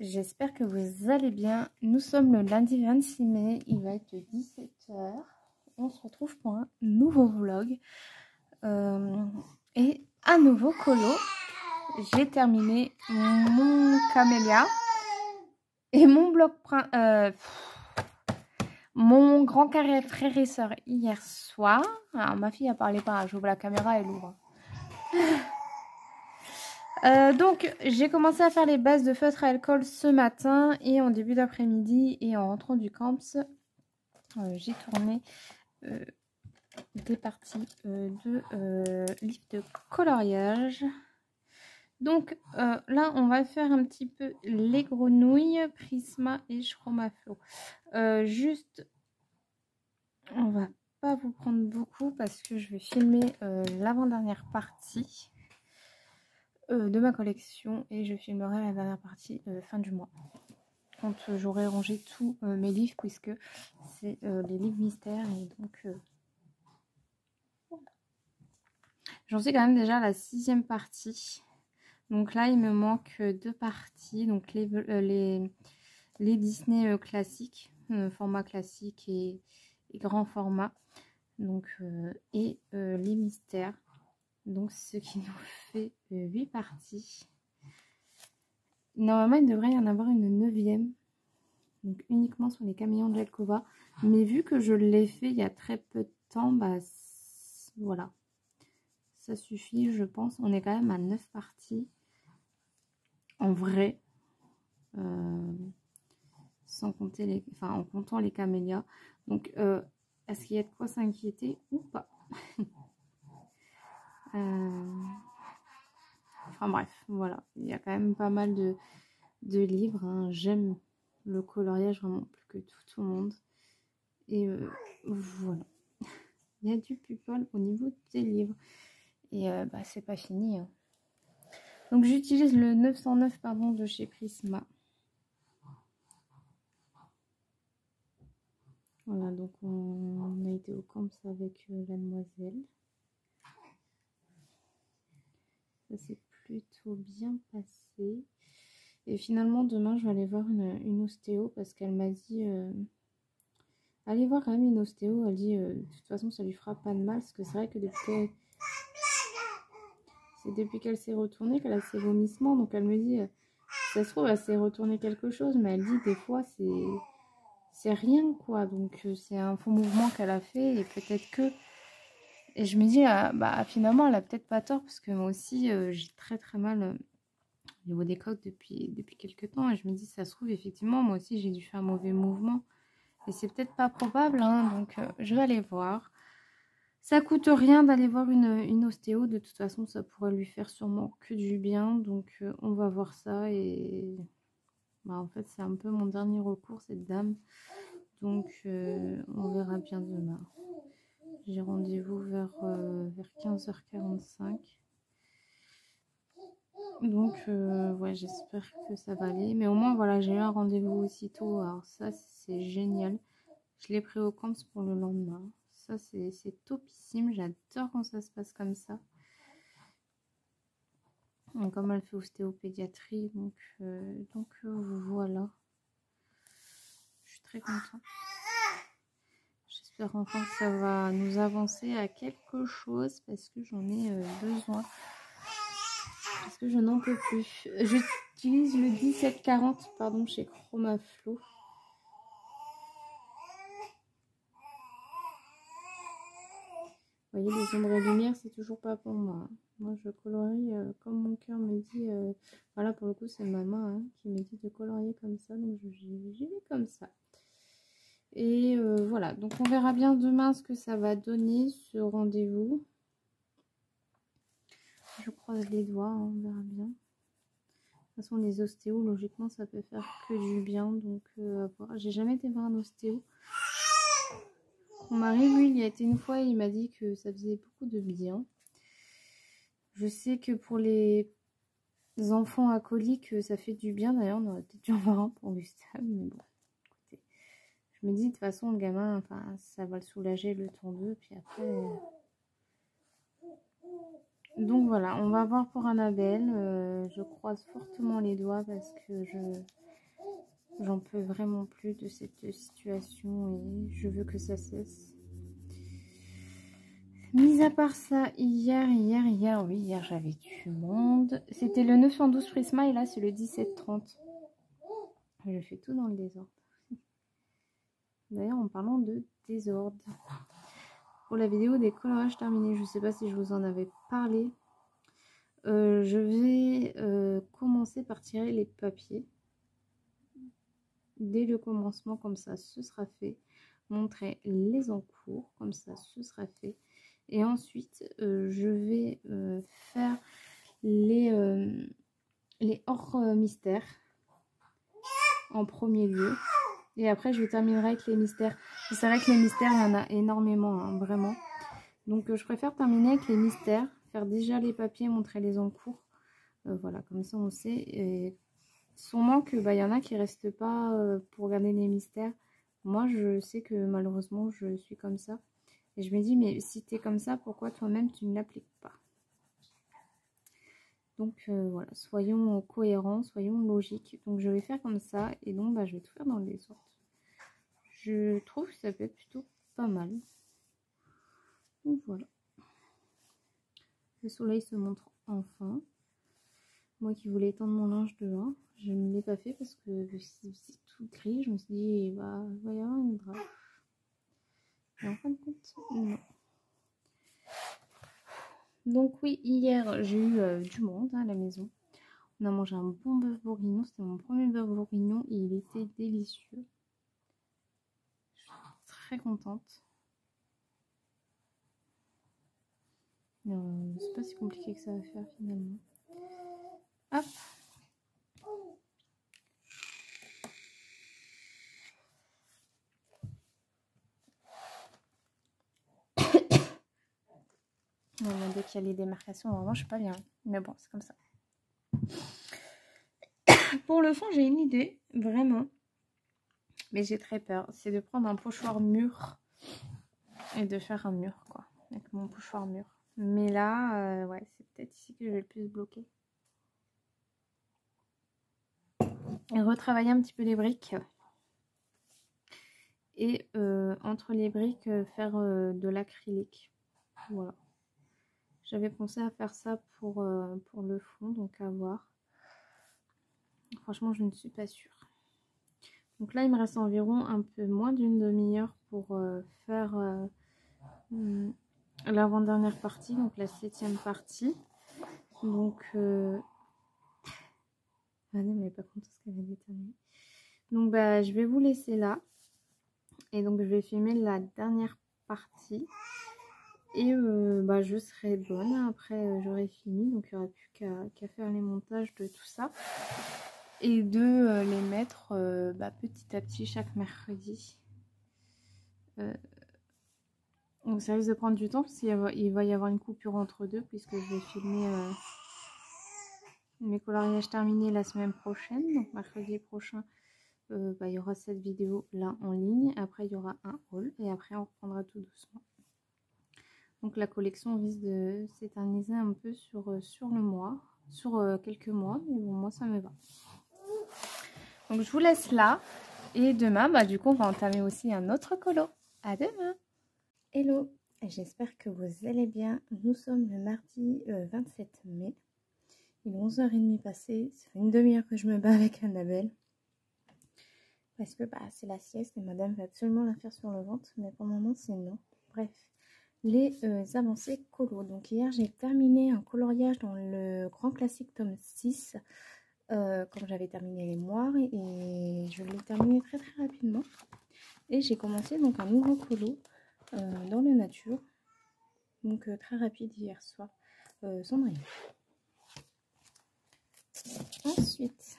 j'espère que vous allez bien. Nous sommes le lundi 26 mai, il va être 17 h. On se retrouve pour un nouveau vlog et un nouveau colo. J'ai terminé mon camélia et mon bloc mon grand carré frère et soeur hier soir. Alors ma fille a parlé pas, j'ouvre la caméra, elle ouvre. Donc j'ai commencé à faire les bases de feutre à alcool ce matin et en début d'après-midi et en rentrant du camps j'ai tourné des parties de livres de coloriage. Donc là on va faire un petit peu les grenouilles, Prisma et Chromaflo. Juste on va pas vous prendre beaucoup parce que je vais filmer l'avant-dernière partie de ma collection et je filmerai la dernière partie fin du mois quand j'aurai rangé tous mes livres puisque c'est les livres mystères et donc voilà. J'en suis quand même déjà à la 6e partie, donc là il me manque 2 parties, donc les Disney classiques, format classique et grand format, donc et les mystères. Donc, ce qui nous fait 8 parties. Normalement, il devrait y en avoir une 9e. Donc, uniquement sur les Caméléons de Jelkova. Mais vu que je l'ai fait il y a très peu de temps, bah voilà. Ça suffit, je pense. On est quand même à 9 parties. En vrai. Sans compter les... Enfin, en comptant les camélias. Donc, est-ce qu'il y a de quoi s'inquiéter ou pas? Enfin bref, voilà, il y a quand même pas mal de livres, hein. J'aime le coloriage vraiment plus que tout au monde. Et voilà, il y a du people au niveau des livres. Et bah c'est pas fini, hein. Donc j'utilise le 909 pardon, de chez Prisma. Voilà, donc on a été au camp avec la demoiselle. Ça s'est plutôt bien passé. Et finalement, demain, je vais aller voir une ostéo parce qu'elle m'a dit... allez voir quand même une ostéo. Elle dit, de toute façon, ça lui fera pas de mal. Parce que c'est vrai que depuis qu'elle s'est retournée, qu'elle a ses vomissements. Donc elle me dit, ça se trouve, elle s'est retournée quelque chose. Mais elle dit, des fois, c'est rien, quoi. Donc c'est un faux mouvement qu'elle a fait. Et peut-être que... Et je me dis, bah finalement, elle a peut-être pas tort. Parce que moi aussi, j'ai très très mal... au niveau des coques depuis quelques temps, et je me dis ça se trouve effectivement moi aussi j'ai dû faire un mauvais mouvement et c'est peut-être pas probable, hein, donc je vais aller voir. Ça coûte rien d'aller voir une ostéo, de toute façon ça pourrait lui faire sûrement que du bien, donc on va voir ça. Et bah, en fait c'est un peu mon dernier recours, cette dame, donc on verra bien demain. J'ai rendez-vous vers 15h45. Donc ouais, j'espère que ça va aller, mais au moins voilà, j'ai eu un rendez-vous aussitôt, alors ça c'est génial. Je l'ai pris au camp pour le lendemain, ça c'est topissime, j'adore quand ça se passe comme ça. Donc, comme elle fait ostéopédiatrie, donc voilà, je suis très contente. J'espère enfin que ça va nous avancer à quelque chose parce que j'en ai besoin. Parce que je n'en peux plus. J'utilise le 1740 pardon, chez Chromaflo. Vous voyez, les ombres et lumières, c'est toujours pas pour moi. Moi, je colorie comme mon cœur me dit. Voilà, pour le coup, c'est ma main, hein, qui me dit de colorier comme ça. Donc, j'y vais comme ça. Et voilà. Donc, on verra bien demain ce que ça va donner, ce rendez-vous. Je croise les doigts, hein, on verra bien. De toute façon, les ostéos, logiquement, ça peut faire que du bien. Donc, à voir. J'ai jamais été voir un ostéo. Mon mari, lui, il y a été une fois et il m'a dit que ça faisait beaucoup de bien. Je sais que pour les enfants alcooliques, ça fait du bien. D'ailleurs, on aurait peut-être dû en voir un pour Gustave. Mais bon, écoutez, je me dis, de toute façon, le gamin, enfin, ça va le soulager le temps d'eux. Puis après... Donc voilà, on va voir pour Annabelle. Je croise fortement les doigts parce que J'en peux vraiment plus de cette situation et je veux que ça cesse. Mis à part ça, hier, j'avais du monde. C'était le 912 Prisma et là, c'est le 1730. Je fais tout dans le désordre. D'ailleurs, en parlant de désordre, pour la vidéo des colorages terminés, je ne sais pas si je vous en avais parlé. Je vais commencer par tirer les papiers. Dès le commencement, comme ça, ce sera fait. Montrer les encours, comme ça, ce sera fait. Et ensuite, je vais faire les hors mystères en premier lieu. Et après, je terminerai avec les mystères. C'est vrai que les mystères, il y en a énormément, hein, vraiment. Donc, je préfère terminer avec les mystères. Faire déjà les papiers, montrer les encours. Voilà, comme ça, on sait. Et sûrement que y en a qui restent pas pour regarder les mystères. Moi, je sais que malheureusement, je suis comme ça. Et je me dis, mais si tu es comme ça, pourquoi toi-même, tu ne l'appliques pas? Donc voilà, soyons cohérents, soyons logiques. Donc je vais faire comme ça et donc je vais tout faire dans le désordre. Je trouve que ça peut être plutôt pas mal. Donc voilà. Le soleil se montre enfin. Moi qui voulais étendre mon linge dehors, je ne l'ai pas fait parce que c'est tout gris. Je me suis dit, il va y avoir une drape. Et en fin de compte, non. Donc oui, hier j'ai eu du monde à la maison. On a mangé un bon bœuf bourguignon. C'était mon premier bœuf bourguignon et il était délicieux. Je suis très contente. C'est pas si compliqué que ça à faire finalement. Hop. Dès qu'il y a les démarcations, vraiment je suis pas bien. Mais bon, c'est comme ça. Pour le fond, j'ai une idée, vraiment. Mais j'ai très peur. C'est de prendre un pochoir mûr et de faire un mur, quoi. Avec mon pochoir mûr. Mais là, ouais, c'est peut-être ici que je vais le plus bloquer. Et retravailler un petit peu les briques. Et entre les briques, faire de l'acrylique. Voilà. J'avais pensé à faire ça pour le fond, donc à voir. Franchement, je ne suis pas sûre. Donc là, il me reste environ un peu moins d'une demi-heure pour faire l'avant-dernière partie, donc la 7e partie. Donc, ah non, mais pas contre ce qu'elle avait terminé. Donc, je vais vous laisser là. Et donc, je vais filmer la dernière partie. Et je serai bonne. Après, j'aurai fini. Donc, il n'y aura plus qu'à faire les montages de tout ça. Et de les mettre petit à petit chaque mercredi. Donc ça risque de prendre du temps parce qu'il va y avoir une coupure entre deux puisque je vais filmer mes coloriages terminés la semaine prochaine. Donc mercredi prochain, il y aura cette vidéo là en ligne. Après, il y aura un haul et après, on reprendra tout doucement. Donc la collection risque de s'éterniser un peu sur le mois, sur quelques mois. Mais bon, moi, ça me va. Donc je vous laisse là. Et demain, du coup, on va entamer aussi un autre colo. À demain! Hello, j'espère que vous allez bien. Nous sommes le mardi 27 mai. Il est 11h30 passé. Ça fait une demi-heure que je me bats avec Annabelle. Parce que c'est la sieste et madame veut absolument la faire sur le ventre. Mais pour le moment, c'est non. Bref, les avancées colo. Donc hier, j'ai terminé un coloriage dans le grand classique tome 6. Comme j'avais terminé les moires. Et je l'ai terminé très très rapidement. Et j'ai commencé donc un nouveau colo. Dans la nature, donc très rapide hier soir, Cendrillon. Ensuite,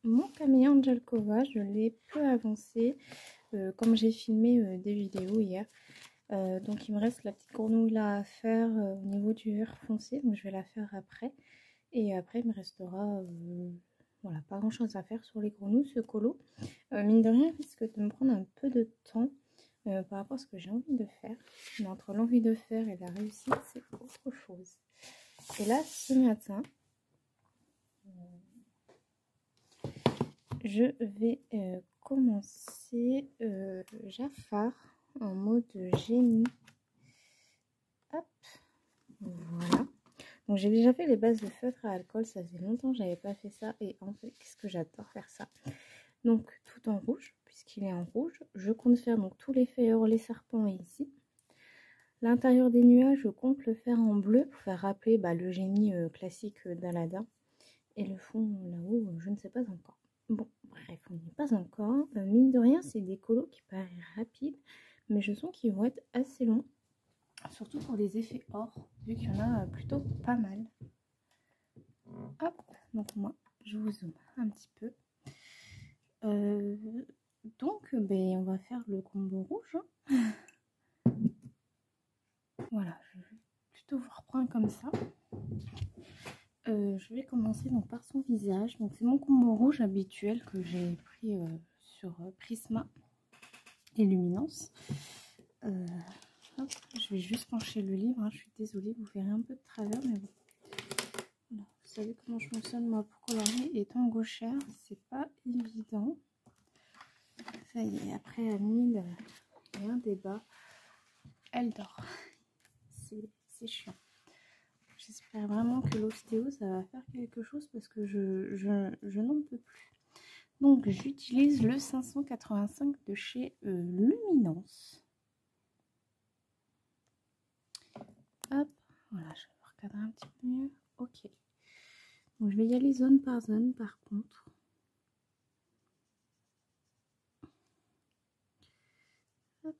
mon caméléon Jalkova, je l'ai peu avancé, comme j'ai filmé des vidéos hier. Donc il me reste la petite grenouille là à faire au niveau du vert foncé, donc je vais la faire après. Et après il me restera voilà, pas grand chose à faire sur les grenouilles, ce colo. Mine de rien, risque de me prendre un peu de temps. Par rapport à ce que j'ai envie de faire. Mais entre l'envie de faire et la réussite, c'est autre chose. Et là, ce matin, je vais commencer Jafar en mode génie. Hop, voilà. Donc j'ai déjà fait les bases de feutre à alcool, ça faisait longtemps que j'avais pas fait ça. Et en fait, qu'est-ce que j'adore faire ça. Donc tout en rouge, puisqu'il est en rouge. Je compte faire donc tous les feuilles, les serpents ici. L'intérieur des nuages, je compte le faire en bleu pour faire rappeler le génie classique d'Aladin. Et le fond là-haut, je ne sais pas encore. Bon, bref, on n'y est pas encore. Mine de rien, c'est des colos qui paraissent rapides, mais je sens qu'ils vont être assez longs. Surtout pour les effets or, vu qu'il y en a plutôt pas mal. Hop, donc moi, je vous zoome un petit peu. Donc, on va faire le combo rouge. Voilà, je vais plutôt vous reprendre comme ça. Je vais commencer donc par son visage. Donc c'est mon combo rouge habituel que j'ai pris sur Prisma et Luminance. Hop, je vais juste pencher le livre. Hein. Je suis désolée, vous verrez un peu de travers, mais bon. Voilà. Vous savez comment je fonctionne moi pour colorier. Étant gauchère, c'est pas évident. Ça y est, après Amine, il y a un débat. Elle dort. C'est chiant. J'espère vraiment que l'ostéo, ça va faire quelque chose parce que je n'en peux plus. Donc, j'utilise le 585 de chez Luminance. Hop, voilà, je vais vous recadrer un petit peu mieux. Ok. Donc, je vais y aller zone par zone par contre. Hop.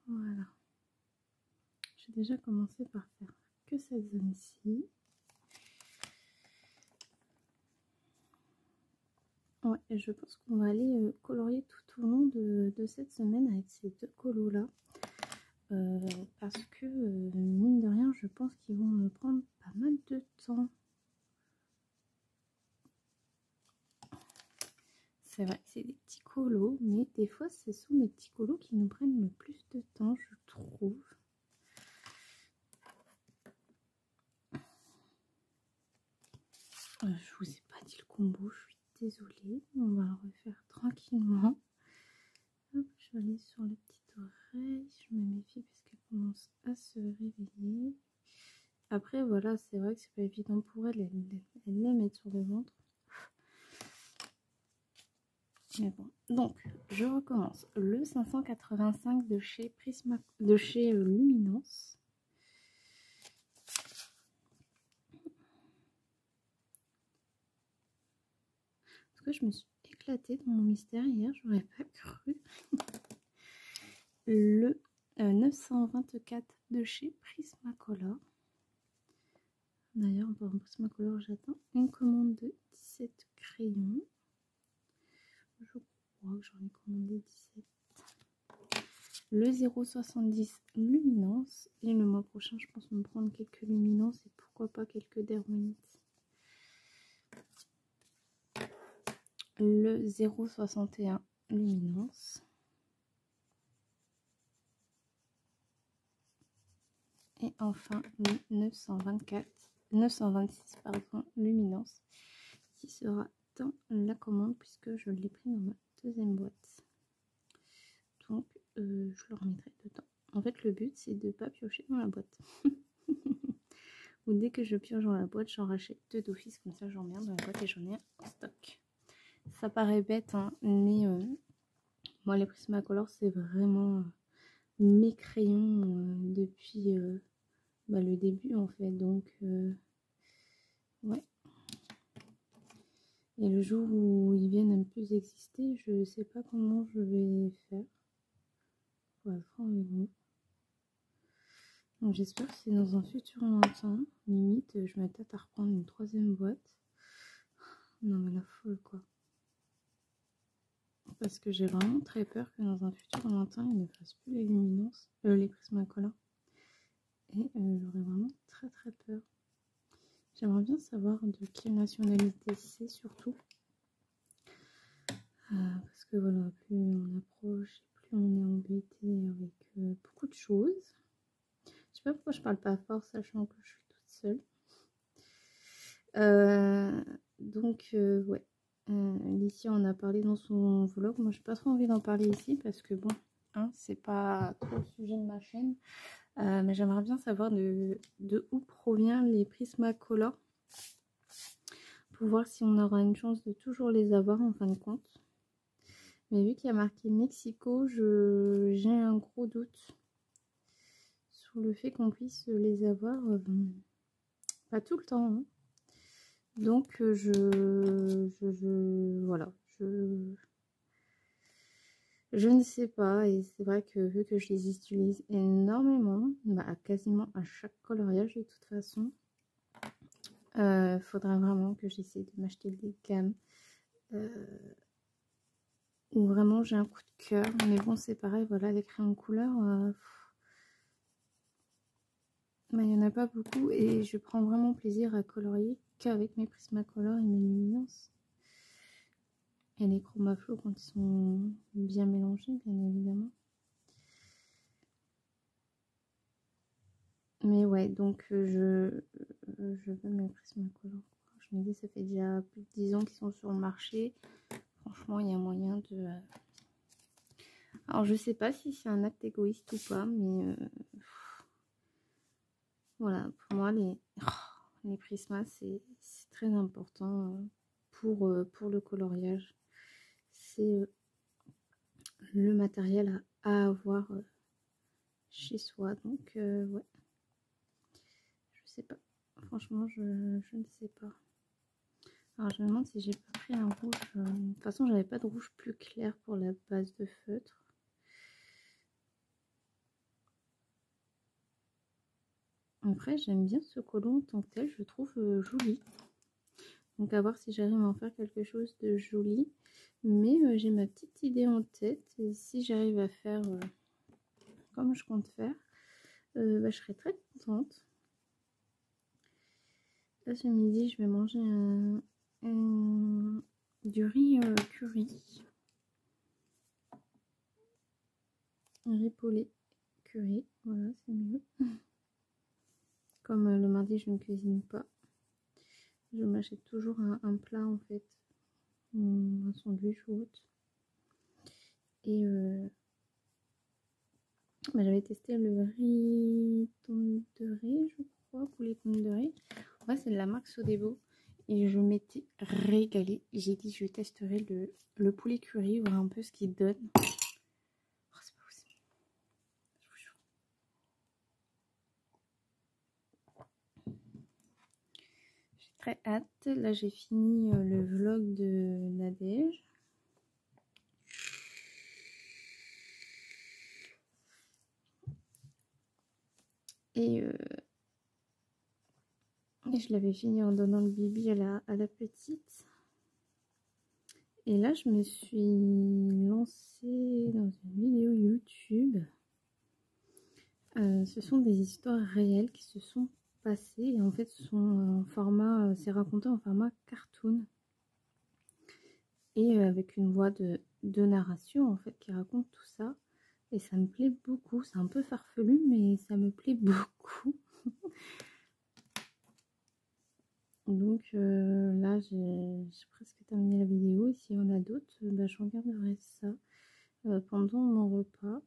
Voilà. J'ai déjà commencé par faire que cette zone-ci. Ouais, et je pense qu'on va aller colorier tout au long de cette semaine avec ces deux colos là. Parce que mine de rien, je pense qu'ils vont me prendre pas mal de temps. C'est vrai, c'est des petits colos, mais des fois, ce sont les petits colos qui nous prennent le plus de temps, je trouve. Je vous ai pas dit le combo, je suis désolée. On va le refaire tranquillement. Hop, je vais aller sur la petite oreille. Je me méfie parce qu'elle commence à se réveiller. Après, voilà, c'est vrai que c'est pas évident pour elle. Elle l'aime être sur le ventre. Mais bon, donc je recommence. Le 585 de chez Prisma, de chez Luminance. Parce que je me suis éclatée dans mon mystère hier, j'aurais pas cru. Le 924 de chez Prismacolor. D'ailleurs, dans Prismacolor, j'attends une commande de 17 crayons. Je crois que j'en ai commandé 17. Le 070 Luminance. Et le mois prochain, je pense me prendre quelques Luminances et pourquoi pas quelques Derwent. Le 061 Luminance. Et enfin le 926 pardon, Luminance qui sera dans la commande puisque je l'ai pris dans ma deuxième boîte. Donc je le remettrai dedans. En fait le but c'est de ne pas piocher dans la boîte. Ou dès que je pioche dans la boîte, j'en rachète deux d'office, comme ça j'en mets un dans la boîte et j'en ai un en stock. Ça paraît bête hein, mais moi les Prismacolor c'est vraiment mes crayons depuis le début en fait, donc ouais. Et le jour où ils viennent à ne plus exister, je sais pas comment je vais faire. Pour être franc avec vous. Donc j'espère que c'est dans un futur lointain. Limite, je m'attends à reprendre une troisième boîte. Non mais la folle quoi. Parce que j'ai vraiment très peur que dans un futur lointain, ils ne fassent plus les Luminances, les Prismacolor. Et j'aurais vraiment très très peur. J'aimerais bien savoir de quelle nationalité c'est surtout. Parce que voilà, plus on approche, plus on est embêté avec beaucoup de choses. Je sais pas pourquoi je parle pas fort, sachant que je suis toute seule. Ouais. Licia en a parlé dans son vlog. Moi, j'ai pas trop envie d'en parler ici parce que bon, hein, c'est pas trop le sujet de ma chaîne. Mais j'aimerais bien savoir de où provient les Prismacolor pour voir si on aura une chance de toujours les avoir en fin de compte. Mais vu qu'il y a marqué Mexico, j'ai un gros doute sur le fait qu'on puisse les avoir pas tout le temps. Hein. Donc voilà, je ne sais pas. Et c'est vrai que vu que je les utilise énormément, bah, quasiment à chaque coloriage de toute façon, faudra vraiment que j'essaie de m'acheter des gammes où vraiment j'ai un coup de cœur. Mais bon, c'est pareil, voilà, les crayons de couleur, bah, il n'y en a pas beaucoup et je prends vraiment plaisir à colorier qu'avec mes Prismacolor et mes luminances. Et les chromaflots quand ils sont bien mélangés, bien évidemment. Mais ouais, donc je veux mes Prismacolor. Je me dis, ça fait déjà plus de 10 ans qu'ils sont sur le marché. Franchement, il y a moyen de... Alors, je sais pas si c'est un acte égoïste ou pas, mais voilà, pour moi, les Prismas, c'est très important pour le coloriage. C'est le matériel à avoir chez soi. Donc, ouais, je sais pas. Franchement, je ne sais pas. Alors, je me demande si j'ai pas pris un rouge. De toute façon, j'avais pas de rouge plus clair pour la base de feutre. Après, j'aime bien ce colon en tant que tel. Je le trouve joli. Donc, à voir si j'arrive à en faire quelque chose de joli. Mais j'ai ma petite idée en tête. Et si j'arrive à faire comme je compte faire, bah, je serais très contente. Là, ce midi, je vais manger du riz curry. Un riz poulet curry. Voilà, c'est mieux. Comme le mardi, je ne cuisine pas. Je m'achète toujours un plat en fait. Un sandwich ou autre. Et bah, j'avais testé le riz tandoori, je crois, poulet tandoori. Ouais, c'est de la marque Sodebo. Et je m'étais régalée. J'ai dit, je testerai le poulet curry, voir un peu ce qu'il donne. Oh, c'est pas possible. Je vous jure. J'ai très hâte. Là, j'ai fini le vlog de Nadège. Et je l'avais fini en donnant le bibi à la petite. Et là, je me suis lancée dans une vidéo YouTube. Ce sont des histoires réelles qui se sont passées. Et en fait, ce sont en format, c'est raconté en format cartoon. Et avec une voix de narration, en fait, qui raconte tout ça. Et ça me plaît beaucoup. C'est un peu farfelu, mais ça me plaît beaucoup. Donc là, j'ai presque terminé la vidéo. Et s'il y en a d'autres, bah, je regarderai ça pendant mon repas.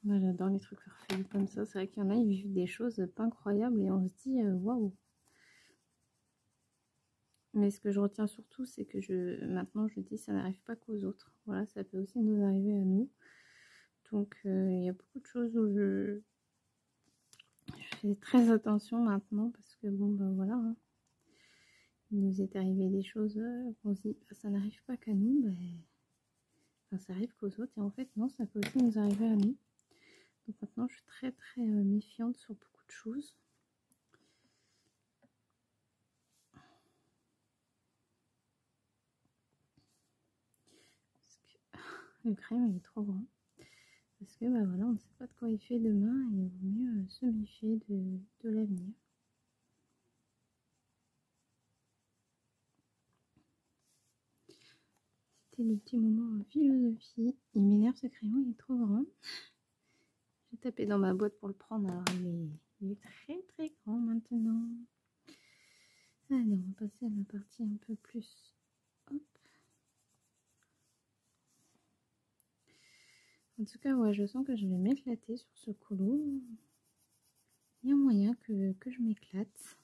Moi, j'adore les trucs farfelus comme ça. C'est vrai qu'il y en a, ils vivent des choses pas incroyables et on se dit waouh. Mais ce que je retiens surtout, c'est que maintenant, je dis ça n'arrive pas qu'aux autres. Voilà, ça peut aussi nous arriver à nous. Donc, il y a beaucoup de choses où je fais très attention maintenant parce que bon, ben voilà. Hein. Il nous est arrivé des choses qu'on se dit, bah, ça n'arrive pas qu'à nous. Ben, enfin, ça arrive qu'aux autres. Et en fait, non, ça peut aussi nous arriver à nous. Donc maintenant, je suis très très méfiante sur beaucoup de choses. Parce que le crayon, il est trop grand. Parce que bah voilà, on ne sait pas de quoi il fait demain et il vaut mieux se méfier de l'avenir. C'était le petit moment en philosophie. Il m'énerve ce crayon, il est trop grand. J'ai tapé dans ma boîte pour le prendre, alors il est très très grand maintenant. Allez, on va passer à la partie un peu plus. Hop. En tout cas, ouais, je sens que je vais m'éclater sur ce colo. Il y a moyen que je m'éclate.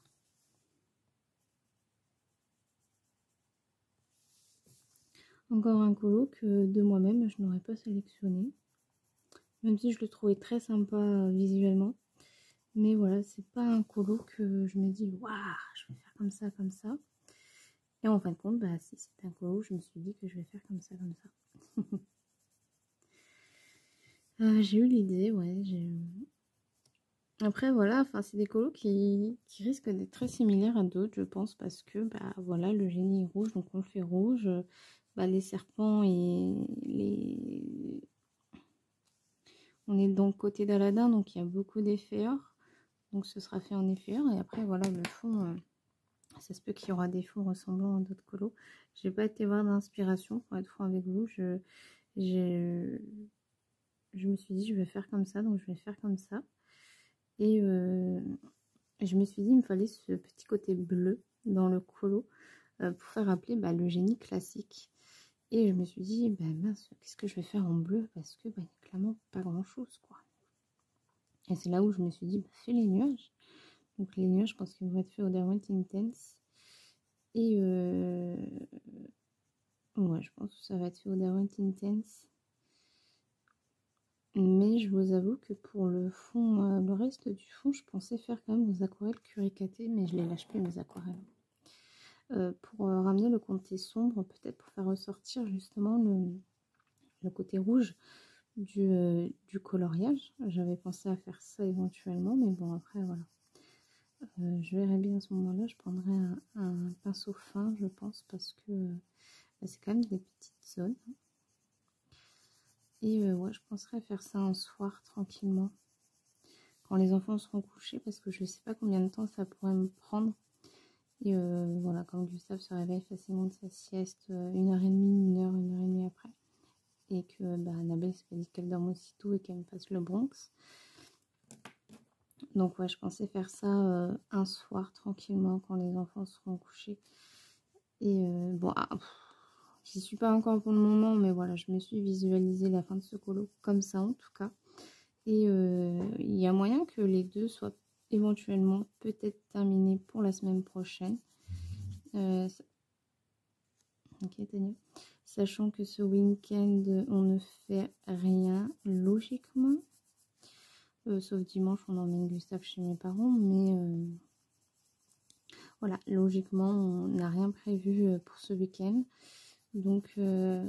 Encore un colo que de moi-même, je n'aurais pas sélectionné. Même si je le trouvais très sympa visuellement. Mais voilà, c'est pas un colo que je me dis, waouh, je vais faire comme ça, comme ça. Et en fin de compte, bah, si c'est un colo, je me suis dit que je vais faire comme ça, comme ça. J'ai eu l'idée, ouais. Après, voilà, enfin, c'est des colos qui risquent d'être très similaires à d'autres, je pense, parce que, bah, voilà, le génie est rouge, donc on le fait rouge. Bah, les serpents et les... On est donc côté d'Aladin, donc il y a beaucoup d'effets or. Donc ce sera fait en effet or. Et après, voilà, le fond, ça se peut qu'il y aura des fonds ressemblant à d'autres colos. J'ai pas été voir d'inspiration, pour être franc avec vous. Je me suis dit, je vais faire comme ça, donc je vais faire comme ça. Et je me suis dit, il me fallait ce petit côté bleu dans le colo pour faire rappeler bah, le génie classique. Et je me suis dit, bah, mince, qu'est-ce que je vais faire en bleu? Parce que bah, il n'y a clairement pas grand-chose, quoi. Et c'est là où je me suis dit, bah, fais les nuages. Donc les nuages, je pense qu'ils vont être faits au Derwent Intense. Et ouais, je pense que ça va être fait au Derwent Intense. Mais je vous avoue que pour le fond, le reste du fond, je pensais faire quand même aux aquarelles curicatées, mais je les lâche plus mes aquarelles. Pour ramener le côté sombre, peut-être pour faire ressortir justement le côté rouge du coloriage. J'avais pensé à faire ça éventuellement, mais bon après voilà. Je verrai bien à ce moment-là, je prendrai un pinceau fin, je pense, parce que bah, c'est quand même des petites zones. Et ouais, je penserais faire ça un soir tranquillement, quand les enfants seront couchés, parce que je sais pas combien de temps ça pourrait me prendre. Et voilà, quand Gustave se réveille facilement de sa sieste, 1h30, 1h, 1h30 après. Et que bah, Annabelle s'est pas dit qu'elle dorme aussitôt et qu'elle me fasse le Bronx. Donc ouais, je pensais faire ça un soir tranquillement quand les enfants seront couchés. Et bon, j'y suis pas encore pour le moment, mais voilà, je me suis visualisé la fin de ce colo comme ça en tout cas. Et il y a moyen que les deux soient éventuellement peut-être terminés pour la semaine prochaine. Ok, Tania. Sachant que ce week-end, on ne fait rien logiquement. Sauf dimanche, on emmène Gustave chez mes parents. Mais voilà, logiquement, on n'a rien prévu pour ce week-end. Donc,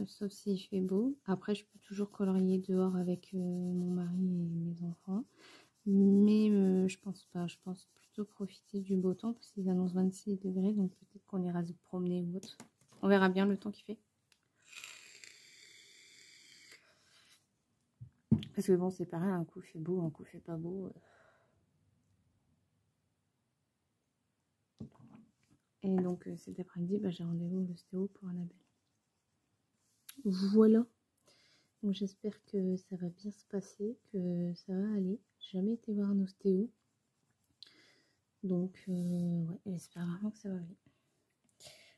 sauf s'il fait beau. Après, je peux toujours colorier dehors avec mon mari et mes enfants. Mais je pense pas. Je pense plutôt profiter du beau temps parce qu'ils annoncent 26 degrés. Donc, peut-être qu'on ira se promener ou autre. On verra bien le temps qu'il fait. Parce que bon, c'est pareil, un coup fait beau, un coup fait pas beau. Et donc cet après-midi, bah, j'ai rendez-vous au l'ostéo pour Annabelle. Voilà. Donc j'espère que ça va bien se passer, que ça va aller. J'ai jamais été voir un ostéo. Donc ouais, j'espère vraiment que ça va aller.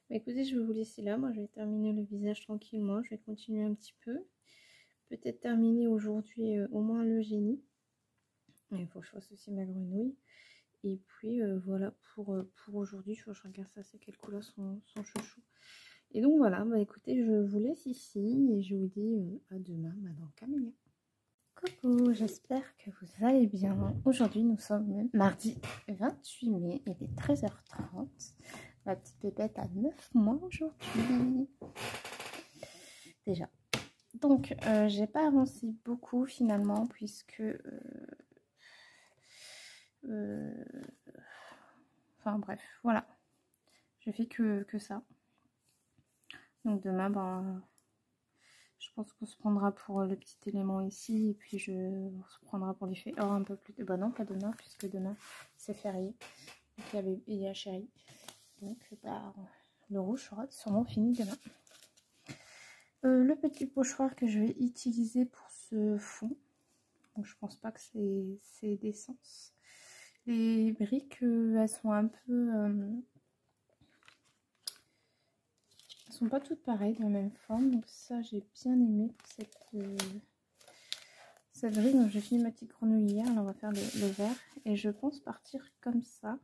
Bah, écoutez, je vais vous laisser là. Moi, je vais terminer le visage tranquillement. Je vais continuer un petit peu. Peut-être terminer aujourd'hui au moins le génie. Il faut que je fasse aussi ma grenouille. Et puis voilà pour aujourd'hui. Je regarde ça, c'est quelle couleur son chouchou. Et donc voilà, bah écoutez, je vous laisse ici et je vous dis à demain, Madame Camélia. Coucou, j'espère que vous allez bien. Aujourd'hui, nous sommes mardi 28 mai, il est 13h30. Ma petite pépette a 9 mois aujourd'hui. Déjà. Donc, j'ai pas avancé beaucoup finalement, puisque... enfin bref, voilà. Je fais que ça. Donc demain, ben, je pense qu'on se prendra pour le petit élément ici. Et puis on se prendra pour l'effet or un peu plus... Bah non, pas demain, puisque demain, c'est férié. Donc il y a chérie. Donc bah, le rouge sera sûrement fini demain. Le petit pochoir que je vais utiliser pour ce fond. Donc je pense pas que c'est d'essence. Les briques, elles sont un peu... Elles sont pas toutes pareilles, de la même forme. Donc ça, j'ai bien aimé pour cette grille. Donc j'ai fini ma petite grenouille hier. Là, on va faire le vert. Et je pense partir comme ça.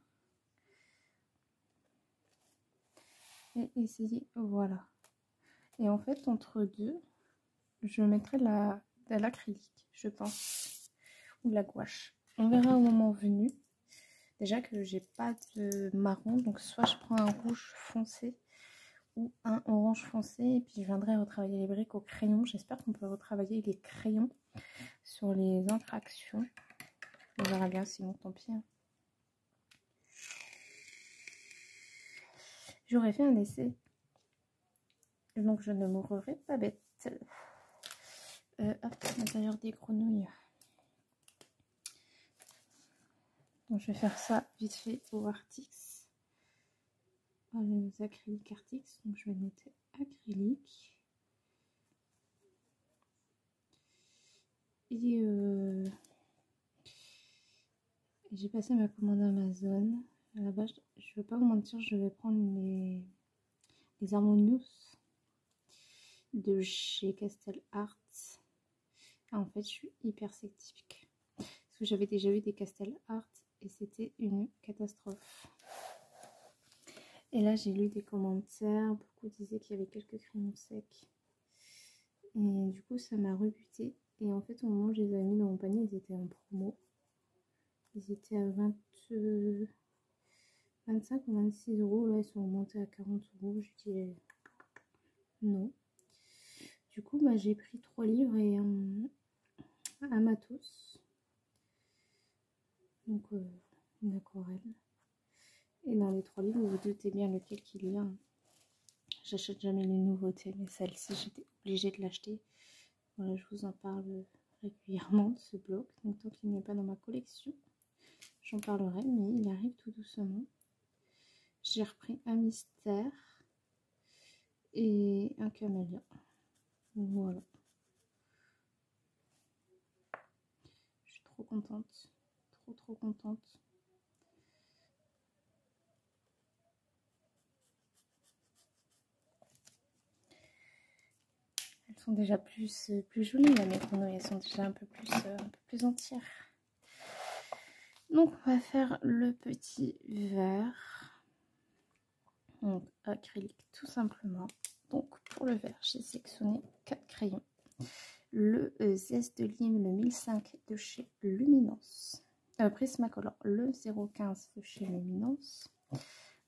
Et essayer, voilà. Et en fait, entre deux, je mettrai de l'acrylique, je pense. Ou de la gouache. On verra au moment venu. Déjà que j'ai pas de marron. Donc soit je prends un rouge foncé ou un orange foncé. Et puis je viendrai retravailler les briques au crayon. J'espère qu'on peut retravailler les crayons sur les interactions. On verra bien, sinon tant pis. Hein. J'aurais fait un essai. Donc je ne mourrai pas bête. Hop, l'intérieur des grenouilles. Donc je vais faire ça vite fait au Artix. Les acryliques Artix. Donc je vais mettre acrylique. Et j'ai passé ma commande Amazon. À la base, je ne vais pas vous mentir, je vais prendre les Harmonious de chez Castel Art. En fait, je suis hyper sceptique. Parce que j'avais déjà vu des Castel Art et c'était une catastrophe. Et là, j'ai lu des commentaires. Beaucoup disaient qu'il y avait quelques crayons secs. Et du coup, ça m'a rebuté. Et en fait, au moment où je les ai mis dans mon panier, ils étaient en promo. Ils étaient à 25 ou 26 euros. Là, ils sont montés à 40 euros. Je dis non. Du coup, bah, j'ai pris 3 livres et un matos. Donc, une aquarelle. Et dans les 3 livres, vous vous doutez bien lequel qu'il y a. J'achète jamais les nouveautés, mais celle-ci, j'étais obligée de l'acheter. Voilà, je vous en parle régulièrement de ce bloc. Donc, tant qu'il n'est pas dans ma collection, j'en parlerai, mais il arrive tout doucement. J'ai repris un mystère et un camélia. Voilà. Je suis trop contente. Trop contente. Elles sont déjà plus jolies, là, mes grenouilles. Elles sont déjà un peu plus entières. Donc, on va faire le petit vert. Donc, acrylique, tout simplement. Donc, pour le vert, j'ai sélectionné 4 crayons. Le zeste de lime, le 1005 de chez Luminance. Prismacolor, le 015 de chez Luminance.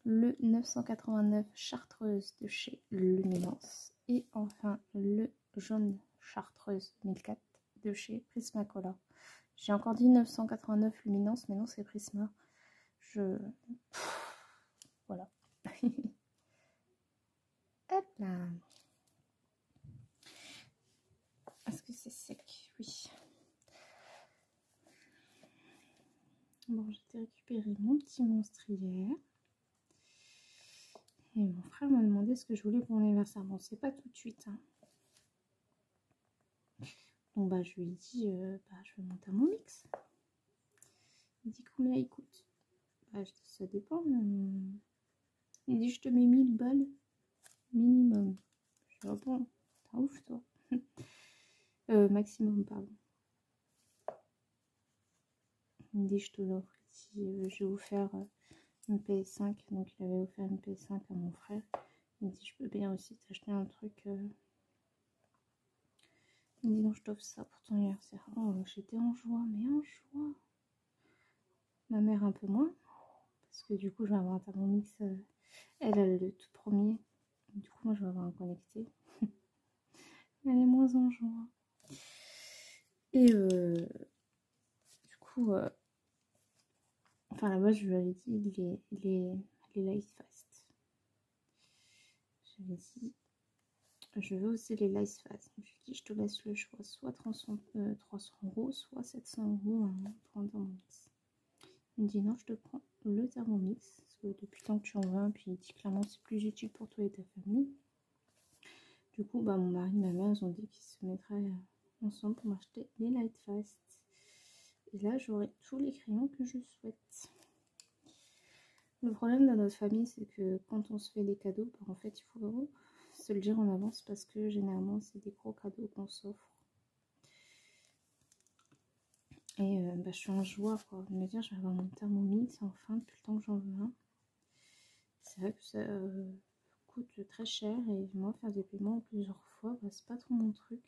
Le 989 chartreuse de chez Luminance. Et enfin, le jaune chartreuse 1004 de chez Prismacolor. J'ai encore dit 989 Luminance, mais non, c'est Prisma. Voilà. Hop là. Est-ce que c'est sec? Oui. Bon, j'ai récupéré mon petit monstre hier. Et mon frère m'a demandé ce que je voulais pour mon anniversaire. Bon, c'est pas tout de suite. Hein. Donc, bah, je lui ai dit, je vais monter à mon mix. Il dit combien il coûte. Bah, je dis, ça dépend. Il dit, je te mets 1000 balles minimum. Je dis, oh bon, t'es ouf, toi. Maximum, pardon. Il me dit, je te l'offre. Je vais vous faire une PS5. Donc, il avait offert une PS5 à mon frère. Il me dit, je peux bien aussi t'acheter un truc. Il me dit, non, je t'offre ça pour ton anniversaire. Oh, j'étais en joie, mais en joie. Ma mère un peu moins. Parce que du coup, je vais avoir un Thermomix. Elle a le tout premier. Du coup, moi, je vais avoir un connecté. Elle est moins en joie. Et du coup, enfin là-bas, je lui avais dit les Light Fast. J'avais dit, je veux aussi les Light Fast. Je lui ai dit, je te laisse le choix, soit 300 €, soit 700 € pour un Thermomix. Il me dit, non, je te prends le Thermomix. Parce que depuis le temps que tu en veux un, puis il dit clairement, c'est plus utile pour toi et ta famille. Du coup, bah, mon mari et ma mère, ils ont dit qu'ils se mettraient ensemble pour m'acheter les Light Fast. Et là, j'aurai tous les crayons que je souhaite. Le problème dans notre famille, c'est que quand on se fait des cadeaux, bah, en fait, il faut se le dire en avance parce que généralement c'est des gros cadeaux qu'on s'offre. Et je suis en joie quoi, de me dire je vais avoir mon Thermomix enfin depuis le temps que j'en veux un. C'est vrai que ça coûte très cher et moi faire des paiements plusieurs fois, c'est pas trop mon truc.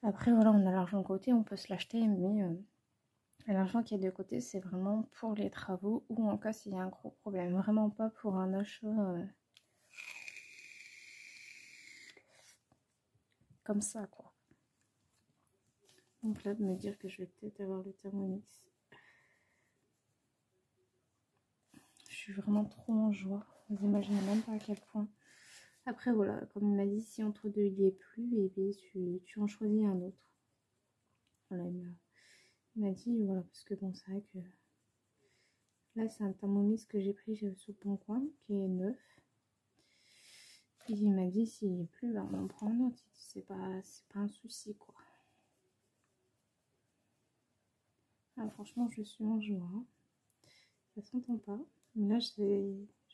Après voilà, on a l'argent de côté, on peut se l'acheter, mais l'argent qui est de côté c'est vraiment pour les travaux ou en cas s'il y a un gros problème, vraiment pas pour un achat comme ça quoi. Donc là de me dire que je vais peut-être avoir le Thermomix, je suis vraiment trop en joie, vous imaginez même pas à quel point. Après voilà, comme il m'a dit, si entre deux il n'y est plus, et bien tu en choisis un autre. Voilà, il m'a dit voilà, parce que bon c'est vrai que là c'est un Thermomix que j'ai pris sur Bon Coin qui est neuf. Puis il m'a dit s'il n'y est plus, on en prend un autre, c'est pas un souci quoi. Ah, franchement je suis en joie, hein. Ça s'entend pas, mais là je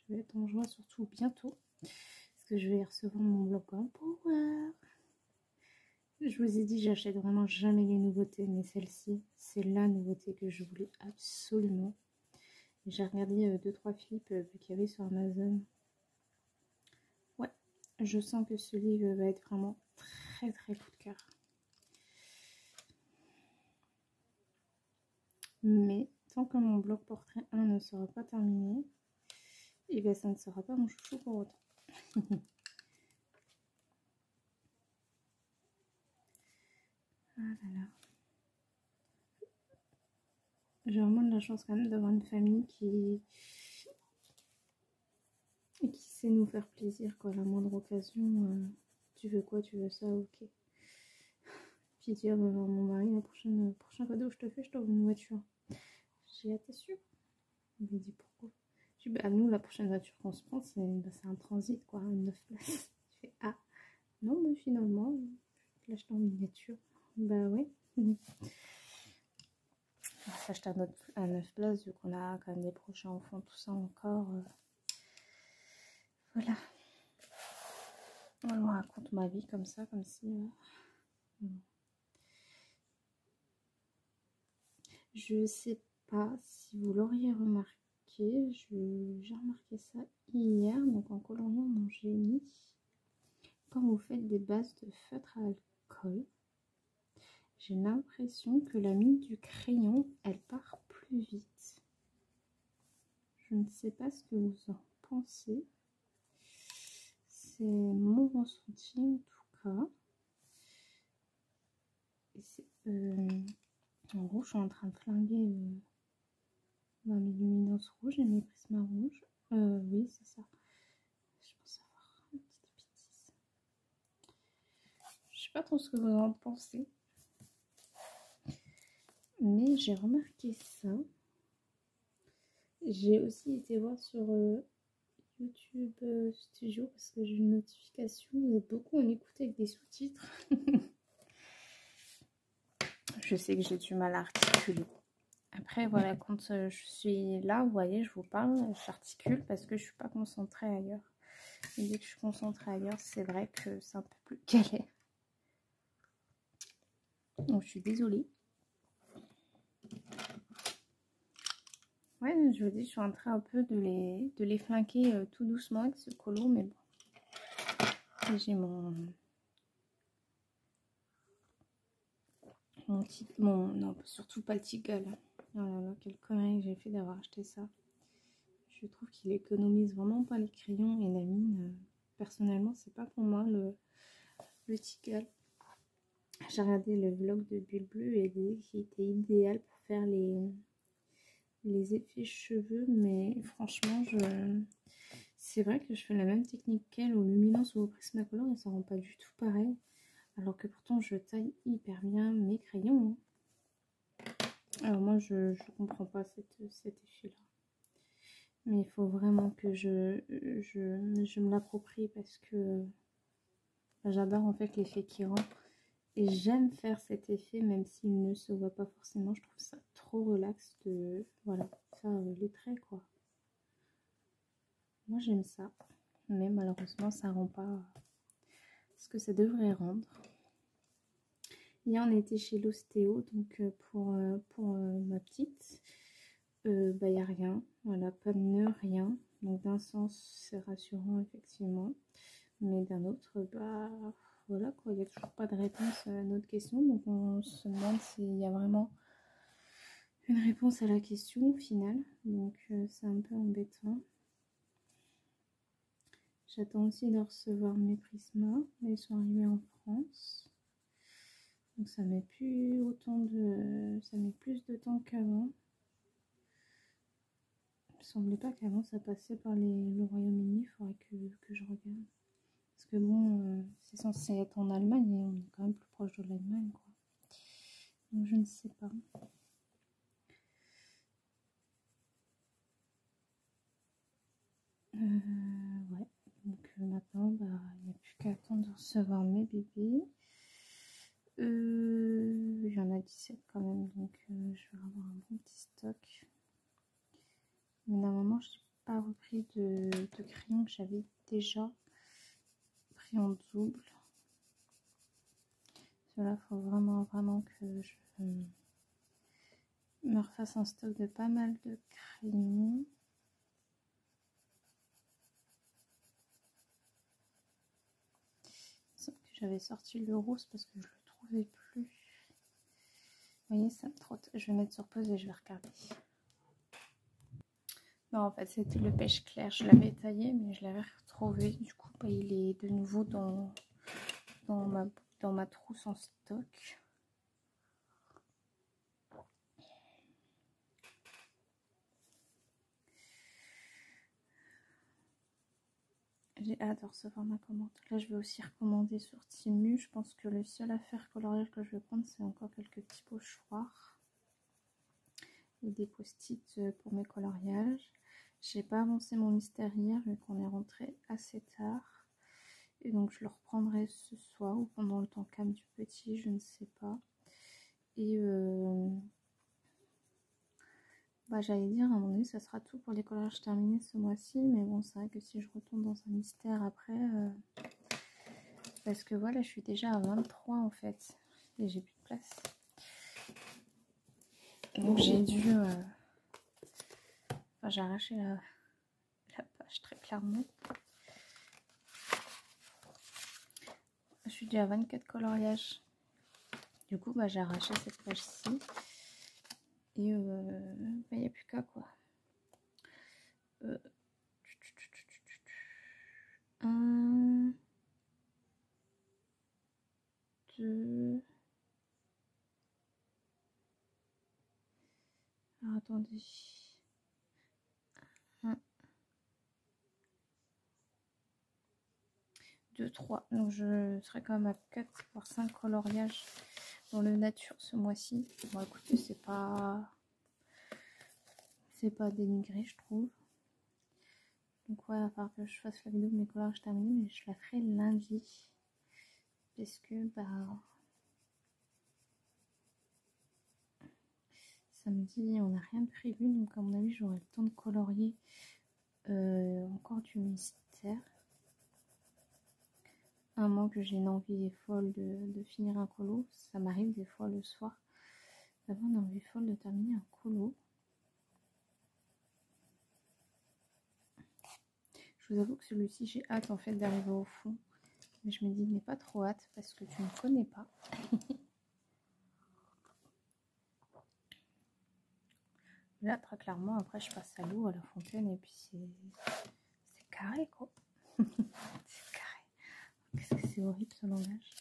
vais être en joie surtout bientôt. Parce que je vais recevoir mon bloc en Power. Je vous ai dit, j'achète vraiment jamais les nouveautés, mais celle-ci, c'est la nouveauté que je voulais absolument. J'ai regardé 2-3 flips qu'il y avait sur Amazon. Ouais, je sens que ce livre va être vraiment très très coup de cœur. Mais tant que mon bloc portrait 1 ne sera pas terminé, et bien ça ne sera pas mon chouchou pour autant. Ah là là. J'ai vraiment de la chance quand même d'avoir une famille qui sait nous faire plaisir quoi. À la moindre occasion, tu veux quoi, tu veux ça, ok. Puis dire à mon mari, le prochain cadeau que je te fais, je t'offre une voiture. J'ai hâte, t'es sûr? Il m'a dit pourquoi? Je dis bah nous la prochaine voiture qu'on se prend c'est un transit quoi, une 9 places. Je fais ah non mais finalement je l'achète en miniature. Bah oui. On va s'acheter à 9 places vu qu'on a quand même des prochains enfants, tout ça encore. Voilà. On me raconte ma vie comme ça, comme si. Je sais pas si vous l'auriez remarqué, j'ai remarqué ça hier, donc en coloriant mon génie. Quand vous faites des bases de feutre à alcool, j'ai l'impression que la mine du crayon, elle part plus vite. Je ne sais pas ce que vous en pensez. C'est mon ressenti en tout cas. En gros, je suis en train de flinguer mes luminances rouges et mes prismas rouges. Oui, c'est ça. Je pense avoir une petite bêtise. Je sais pas trop ce que vous en pensez. Mais j'ai remarqué ça. J'ai aussi été voir sur YouTube Studio parce que j'ai une notification. Vous êtes beaucoup à m'écouter avec des sous-titres. Je sais que j'ai du mal à articuler. Après, voilà, quand je suis là, vous voyez, je vous parle, j'articule parce que je suis pas concentrée ailleurs. Et dès que je suis concentrée ailleurs, c'est vrai que c'est un peu plus galère. Donc, je suis désolée. Ouais, je vous dis, je suis en train un peu de les flanquer tout doucement avec ce colo, mais bon. J'ai non, surtout pas le Tigal. Oh là là, quelle connerie j'ai fait d'avoir acheté ça. Je trouve qu'il économise vraiment pas les crayons et la mine. Personnellement, c'est pas pour moi le Tigal. J'ai regardé le vlog de Bulle Bleu et dit qu'il était idéal pour faire les effets cheveux, mais franchement, c'est vrai que je fais la même technique qu'elle au Luminance ou au Prismacolor et ça rend pas du tout pareil. Alors que pourtant, je taille hyper bien mes crayons. Alors moi, je comprends pas cet effet-là. Mais il faut vraiment que je me l'approprie parce que j'adore en fait l'effet qui rend. Et j'aime faire cet effet même s'il ne se voit pas forcément. Je trouve ça trop relax de voilà, faire les traits quoi. Moi j'aime ça. mais malheureusement ça rend pas ce que ça devrait rendre. Hier on était chez l'ostéo, donc pour ma petite, il n'y a rien, voilà, pas de nœud, rien. Donc d'un sens c'est rassurant effectivement, mais d'un autre, bah voilà quoi, il n'y a toujours pas de réponse à notre question, donc on se demande s'il y a vraiment une réponse à la question au final, donc c'est un peu embêtant. J'attends aussi de recevoir mes prismas, ils sont arrivés en France, donc ça met plus autant de, ça met plus de temps qu'avant. Il me semblait pas qu'avant ça passait par le Royaume-Uni, il faudrait que je regarde. Parce que bon, c'est censé être en Allemagne et on est quand même plus proche de l'Allemagne, quoi. Donc je ne sais pas. Ouais. Donc maintenant, bah, il n'y a plus qu'à attendre de recevoir mes bébés. Il y en a 17 quand même, donc je vais avoir un bon petit stock. Mais normalement, je n'ai pas repris de crayon que j'avais déjà pris en double. Cela, il faut vraiment que je me refasse un stock de pas mal de crayons. Sauf que j'avais sorti le rose parce que je le trouvais plus. Vous voyez, ça me trotte. Je vais mettre sur pause et je vais regarder. Non, en fait, c'était le pêche clair. Je l'avais taillé, mais je l'avais retrouvé. Du coup, bah, il est de nouveau dans ma trousse en stock. J'ai hâte de recevoir ma commande. Là, je vais aussi recommander sur Temu. Je pense que le seul affaire coloriage que je vais prendre, c'est encore quelques petits pochoirs et des post-it pour mes coloriages. J'ai pas avancé mon mystère hier vu qu'on est rentré assez tard. Et donc je le reprendrai ce soir ou pendant le temps calme du petit, je ne sais pas. Et bah, j'allais dire à un moment donné, ça sera tout pour les coloriages terminés ce mois-ci. Mais bon, c'est vrai que si je retourne dans un mystère après... parce que voilà, je suis déjà à 23 en fait. Et j'ai plus de place. Donc j'ai dû... Enfin, j'ai arraché la page très clairement. Je suis déjà à 24 coloriages. Du coup, bah, j'ai arraché cette page-ci. Et il n'y a plus qu'à quoi. 1, 2... Alors attendez. 1, 2, 3. Donc je serai quand même à 4 voire 5 coloriages dans le nature ce mois-ci. Bon écoutez, c'est pas dénigré je trouve. Donc ouais, à part que je fasse la vidéo de mes coloriages terminés, mais je la ferai lundi. Parce que bah samedi on n'a rien de prévu, donc à mon avis j'aurai le temps de colorier encore du mystère. À moins que j'ai une envie folle de finir un colo. Ça m'arrive des fois le soir d'avoir une envie folle de terminer un colo. Je vous avoue que celui-ci j'ai hâte en fait d'arriver au fond. Mais je me dis n'aie pas trop hâte parce que tu ne connais pas. Là très clairement après je passe à l'eau, à la fontaine et puis c'est carré quoi. C'est carré. Qu'est-ce que c'est horrible ce langage.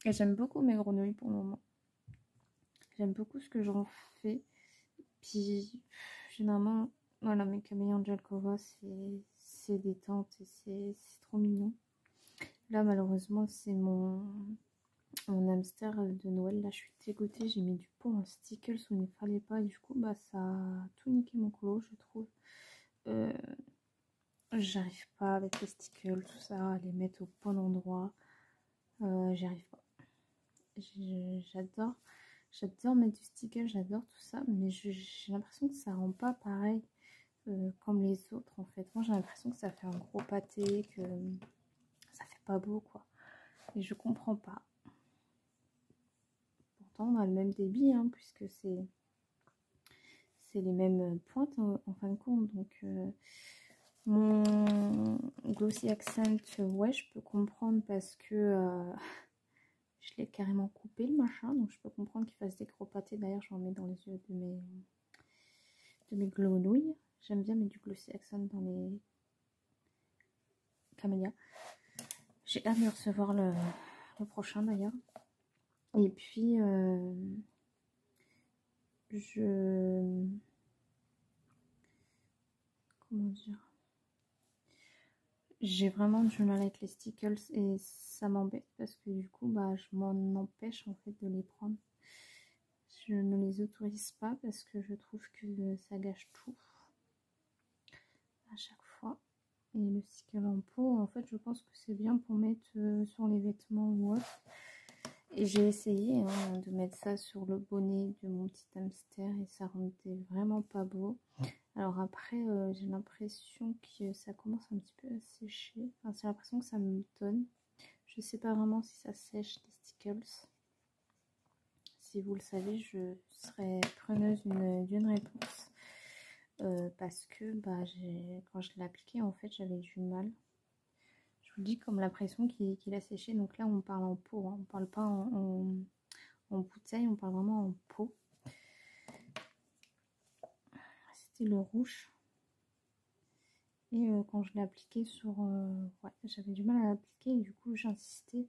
Et j'aime beaucoup mes grenouilles pour le moment. J'aime beaucoup ce que j'en fais. Puis généralement, voilà, mes camélias Angelkova, c'est détente et c'est trop mignon. Là malheureusement c'est mon hamster de Noël. Là je suis dégoûtée, j'ai mis du pot en stickles où il ne fallait pas. Et du coup bah ça a tout niqué mon colo je trouve. J'arrive pas avec les stickles, tout ça, à les mettre au bon endroit. J'y arrive pas. J'adore J'adore mettre du sticker, j'adore tout ça, mais j'ai l'impression que ça rend pas pareil comme les autres en fait. Moi j'ai l'impression que ça fait un gros pâté, que ça fait pas beau quoi. Et je comprends pas. Pourtant on a le même débit hein, puisque c'est les mêmes pointes en fin de compte. Donc mon Glossy Accent, ouais je peux comprendre parce que je l'ai carrément coupé le machin. Donc je peux comprendre qu'il fasse des gros pâtés. D'ailleurs j'en mets dans les yeux de mes grenouilles. J'aime bien mettre du Glossy Accent dans les camélias. J'ai hâte de recevoir le prochain d'ailleurs. Et puis comment dire, j'ai vraiment du mal avec les stickers et ça m'embête parce que du coup bah je m'en empêche en fait de les prendre. Je ne les autorise pas parce que je trouve que ça gâche tout à chaque fois. Et le sticker en peau, en fait, je pense que c'est bien pour mettre sur les vêtements ou autre. Et j'ai essayé hein, de mettre ça sur le bonnet de mon petit hamster et ça rendait vraiment pas beau. Alors après, j'ai l'impression que ça commence un petit peu à sécher. Enfin, c'est l'impression que ça me donne. Je sais pas vraiment si ça sèche les stickers. Si vous le savez, je serais preneuse d'une réponse. Parce que bah, quand je l'ai appliqué en fait j'avais du mal, je vous dis, comme l'impression qu'il a séché. Donc là on parle en pot hein. On parle pas en bouteille, on parle vraiment en pot. C'était le rouge et quand je l'ai appliqué sur ouais, j'avais du mal à l'appliquer et du coup j'ai insisté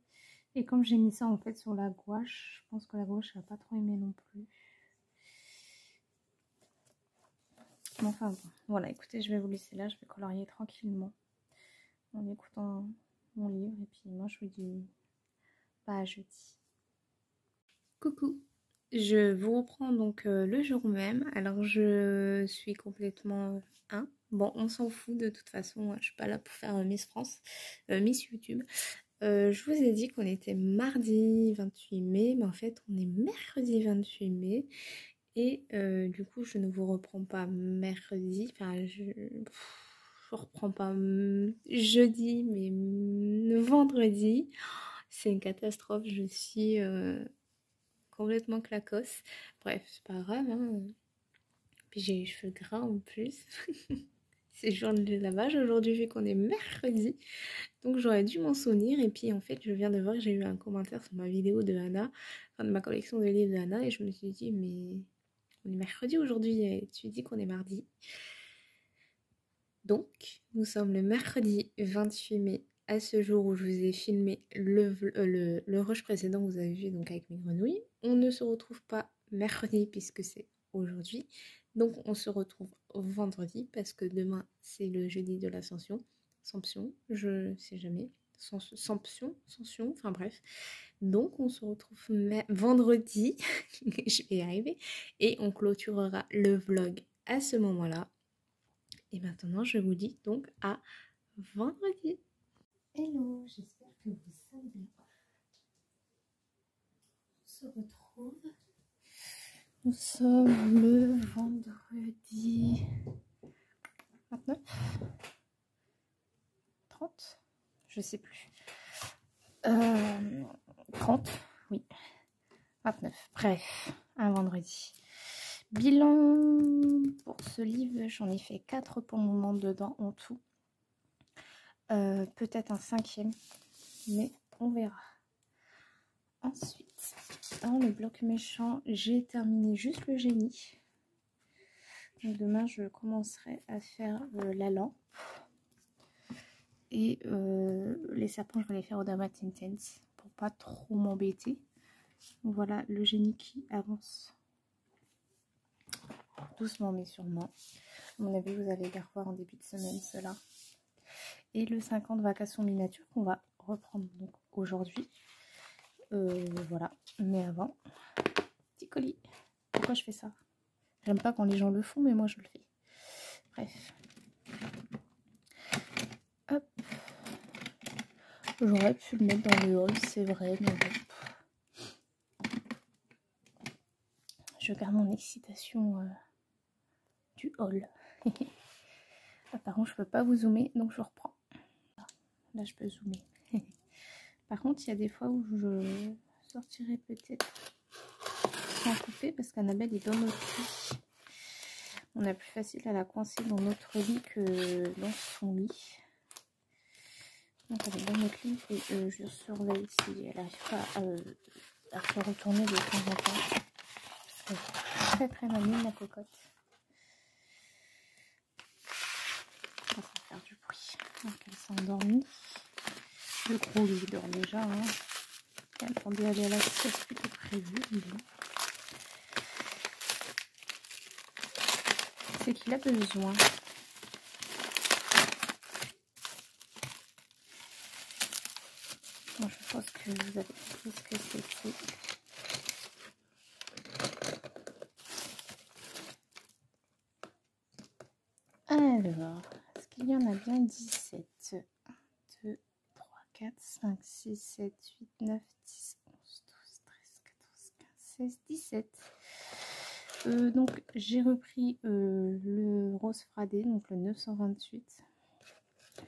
et comme j'ai mis ça en fait sur la gouache, je pense que la gouache n'a pas trop aimé non plus. Enfin bon, voilà, écoutez, je vais vous laisser là, je vais colorier tranquillement en écoutant mon livre et puis moi je vous dis pas à jeudi. Coucou, je vous reprends donc le jour même. Alors je suis complètement bon, on s'en fout de toute façon, je suis pas là pour faire Miss France, Miss YouTube. Je vous ai dit qu'on était mardi 28 mai, mais en fait on est mercredi 28 mai. Et du coup, je ne vous reprends pas mercredi, enfin, je reprends pas jeudi, mais vendredi. C'est une catastrophe, je suis complètement claquosse. Bref, c'est pas grave, hein. Puis j'ai les cheveux gras en plus. C'est jour de lavage aujourd'hui, vu qu'on est mercredi. Donc j'aurais dû m'en souvenir. Et puis en fait, je viens de voir que j'ai eu un commentaire sur ma vidéo de Anna, enfin de ma collection de livres de Anna, et je me suis dit, mais on est mercredi aujourd'hui et tu dis qu'on est mardi. Donc, nous sommes le mercredi 28 mai à ce jour où je vous ai filmé le rush précédent que vous avez vu donc avec mes grenouilles. On ne se retrouve pas mercredi puisque c'est aujourd'hui. Donc, on se retrouve vendredi parce que demain, c'est le jeudi de l'Ascension. Ascension, je sais jamais. Sanction, enfin bref. Donc, on se retrouve vendredi, je vais y arriver, et on clôturera le vlog à ce moment-là. Et maintenant, je vous dis donc à vendredi. Hello, j'espère que vous allez bien. On se retrouve. Nous sommes le vendredi 29, 30, je sais plus. 30, oui. 29, bref, un vendredi. Bilan pour ce livre, j'en ai fait 4 pour le moment dedans en tout. Peut-être un 5e, mais on verra. Ensuite, dans le bloc méchant, j'ai terminé juste le génie. Donc demain, je commencerai à faire la lampe. Et les serpents, je vais les faire au Damat Intense pour pas trop m'embêter. Donc voilà, le génie qui avance doucement mais sûrement. À mon avis, vous allez les revoir en début de semaine, cela. Et le 50 vacation miniature qu'on va reprendre donc aujourd'hui. Voilà, mais avant, petit colis. Pourquoi je fais ça? J'aime pas quand les gens le font, mais moi je le fais. Bref. Hop. J'aurais pu le mettre dans le haul, c'est vrai, mais bon. Je garde mon excitation du haul. Ah, par contre, je peux pas vous zoomer, donc je reprends. Là, je peux zoomer. Par contre, il y a des fois où je sortirai peut-être sans couper parce qu'Annabelle est dans notre lit. On a plus facile à la coincer dans notre lit que dans son lit. Donc elle est dans notre lit et je surveille si elle n'arrive pas à se retourner de temps en temps. Parce qu'elle est très très mamie, la cocotte. Ça va faire du bruit. Donc elle s'est endormie. Le gros lui dort déjà. Hein. Elle attendait aller à la sieste plus que prévu. C'est qu'il a besoin. Bon, je pense que vous avez compris ce que c'était. Alors, est-ce qu'il y en a bien 17? 1, 2, 3, 4, 5, 6, 7, 8, 9, 10, 11, 12, 13, 14, 15, 16, 17. Donc, j'ai repris le rose fradé, donc le 928.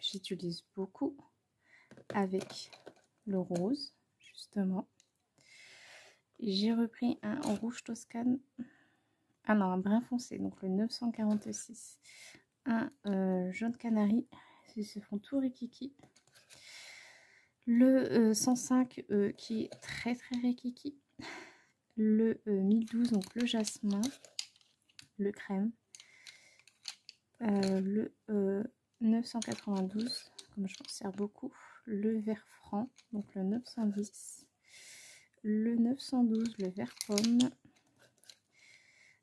J'utilise beaucoup avec le rose, justement. J'ai repris un rouge toscane. Ah non, un brun foncé, donc le 946. Un jaune canari, ils se font tout rikiki. Le 105 qui est très très rikiki. Le 1012, donc le jasmin, le crème. Le 992, comme je m'en sers beaucoup. Le vert franc, donc le 910. Le 912, le vert pomme.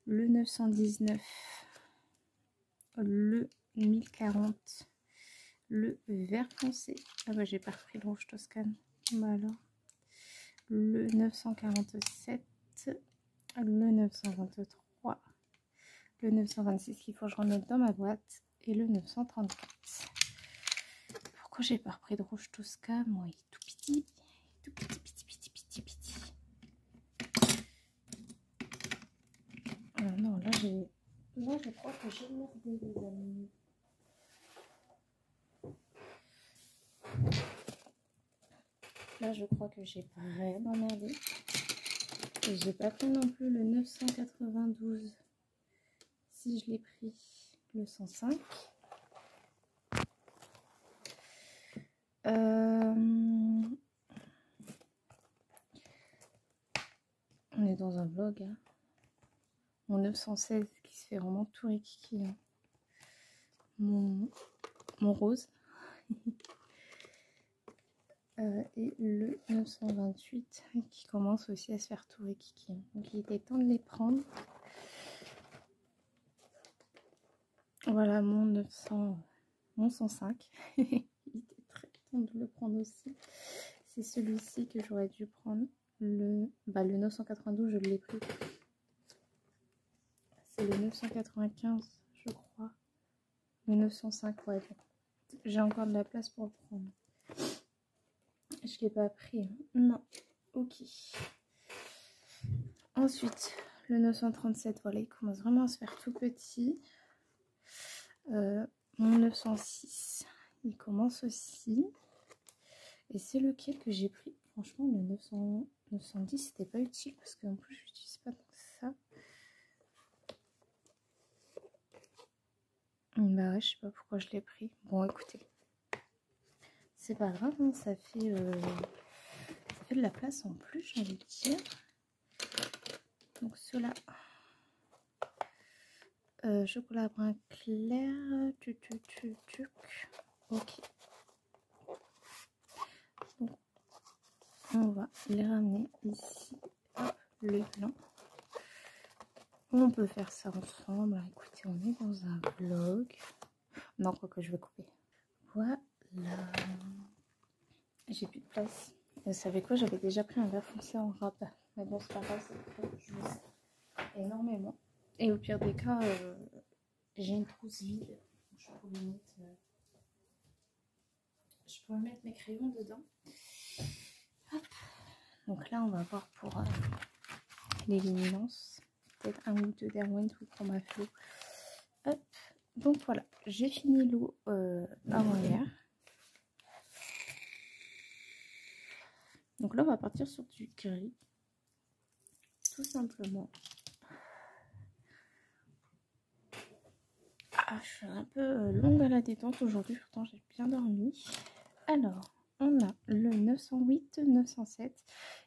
Le 919. Le 1040, le vert foncé. Ah bah j'ai pas repris le rouge toscane. Bah alors. Le 947, le 923, le 926 qu'il faut que je remette dans ma boîte et le 934. Pourquoi j'ai pas repris de rouge toscane? Moi, il est tout petit, petit. Alors non, là je crois que j'ai merdé les amis. Là, je crois que j'ai vraiment merdé. Et j'ai pas pris non plus le 992. Si je l'ai pris le 105. On est dans un vlog. Hein. Mon 916 qui se fait vraiment tout rikiki. Hein. Mon rose. Et le 928 qui commence aussi à se faire tout rikiki. Donc il était temps de les prendre. Voilà mon 105. Il était très temps de le prendre aussi. C'est celui-ci que j'aurais dû prendre. Le 992, je l'ai pris. C'est le 995, je crois. Le 905, ouais. J'ai encore de la place pour le prendre. Je l'ai pas pris. Non. Ok. Ensuite, le 937, voilà, il commence vraiment à se faire tout petit. Mon 906, il commence aussi. Et c'est lequel que j'ai pris? Franchement, le 910, c'était pas utile parce qu'en plus, je n'utilise pas tant que ça. Bah ouais, je sais pas pourquoi je l'ai pris. Bon, écoutez. C'est pas grave, hein, ça fait de la place en plus, j'ai envie de dire. Donc ceux-là, chocolat brun clair, ok. Donc on va les ramener ici, hop, le blanc. On peut faire ça ensemble. Alors, écoutez, on est dans un vlog. Non, quoi que je vais couper. Voilà. J'ai plus de place. Vous savez quoi, j'avais déjà pris un verre foncé en râpe. Mais bon, c'est pas grave, je me sers énormément. Et au pire des cas, j'ai une trousse vide. Je pourrais mettre mes crayons dedans. Hop. Donc là, on va voir pour l'éliminance. peut-être un ou deux d'Erwan ou Chroma Flow. Hop, donc voilà, j'ai fini l'eau avant-hier. Donc là, on va partir sur du gris, tout simplement. Ah, je suis un peu longue à la détente aujourd'hui, pourtant j'ai bien dormi. Alors, on a le 908, 907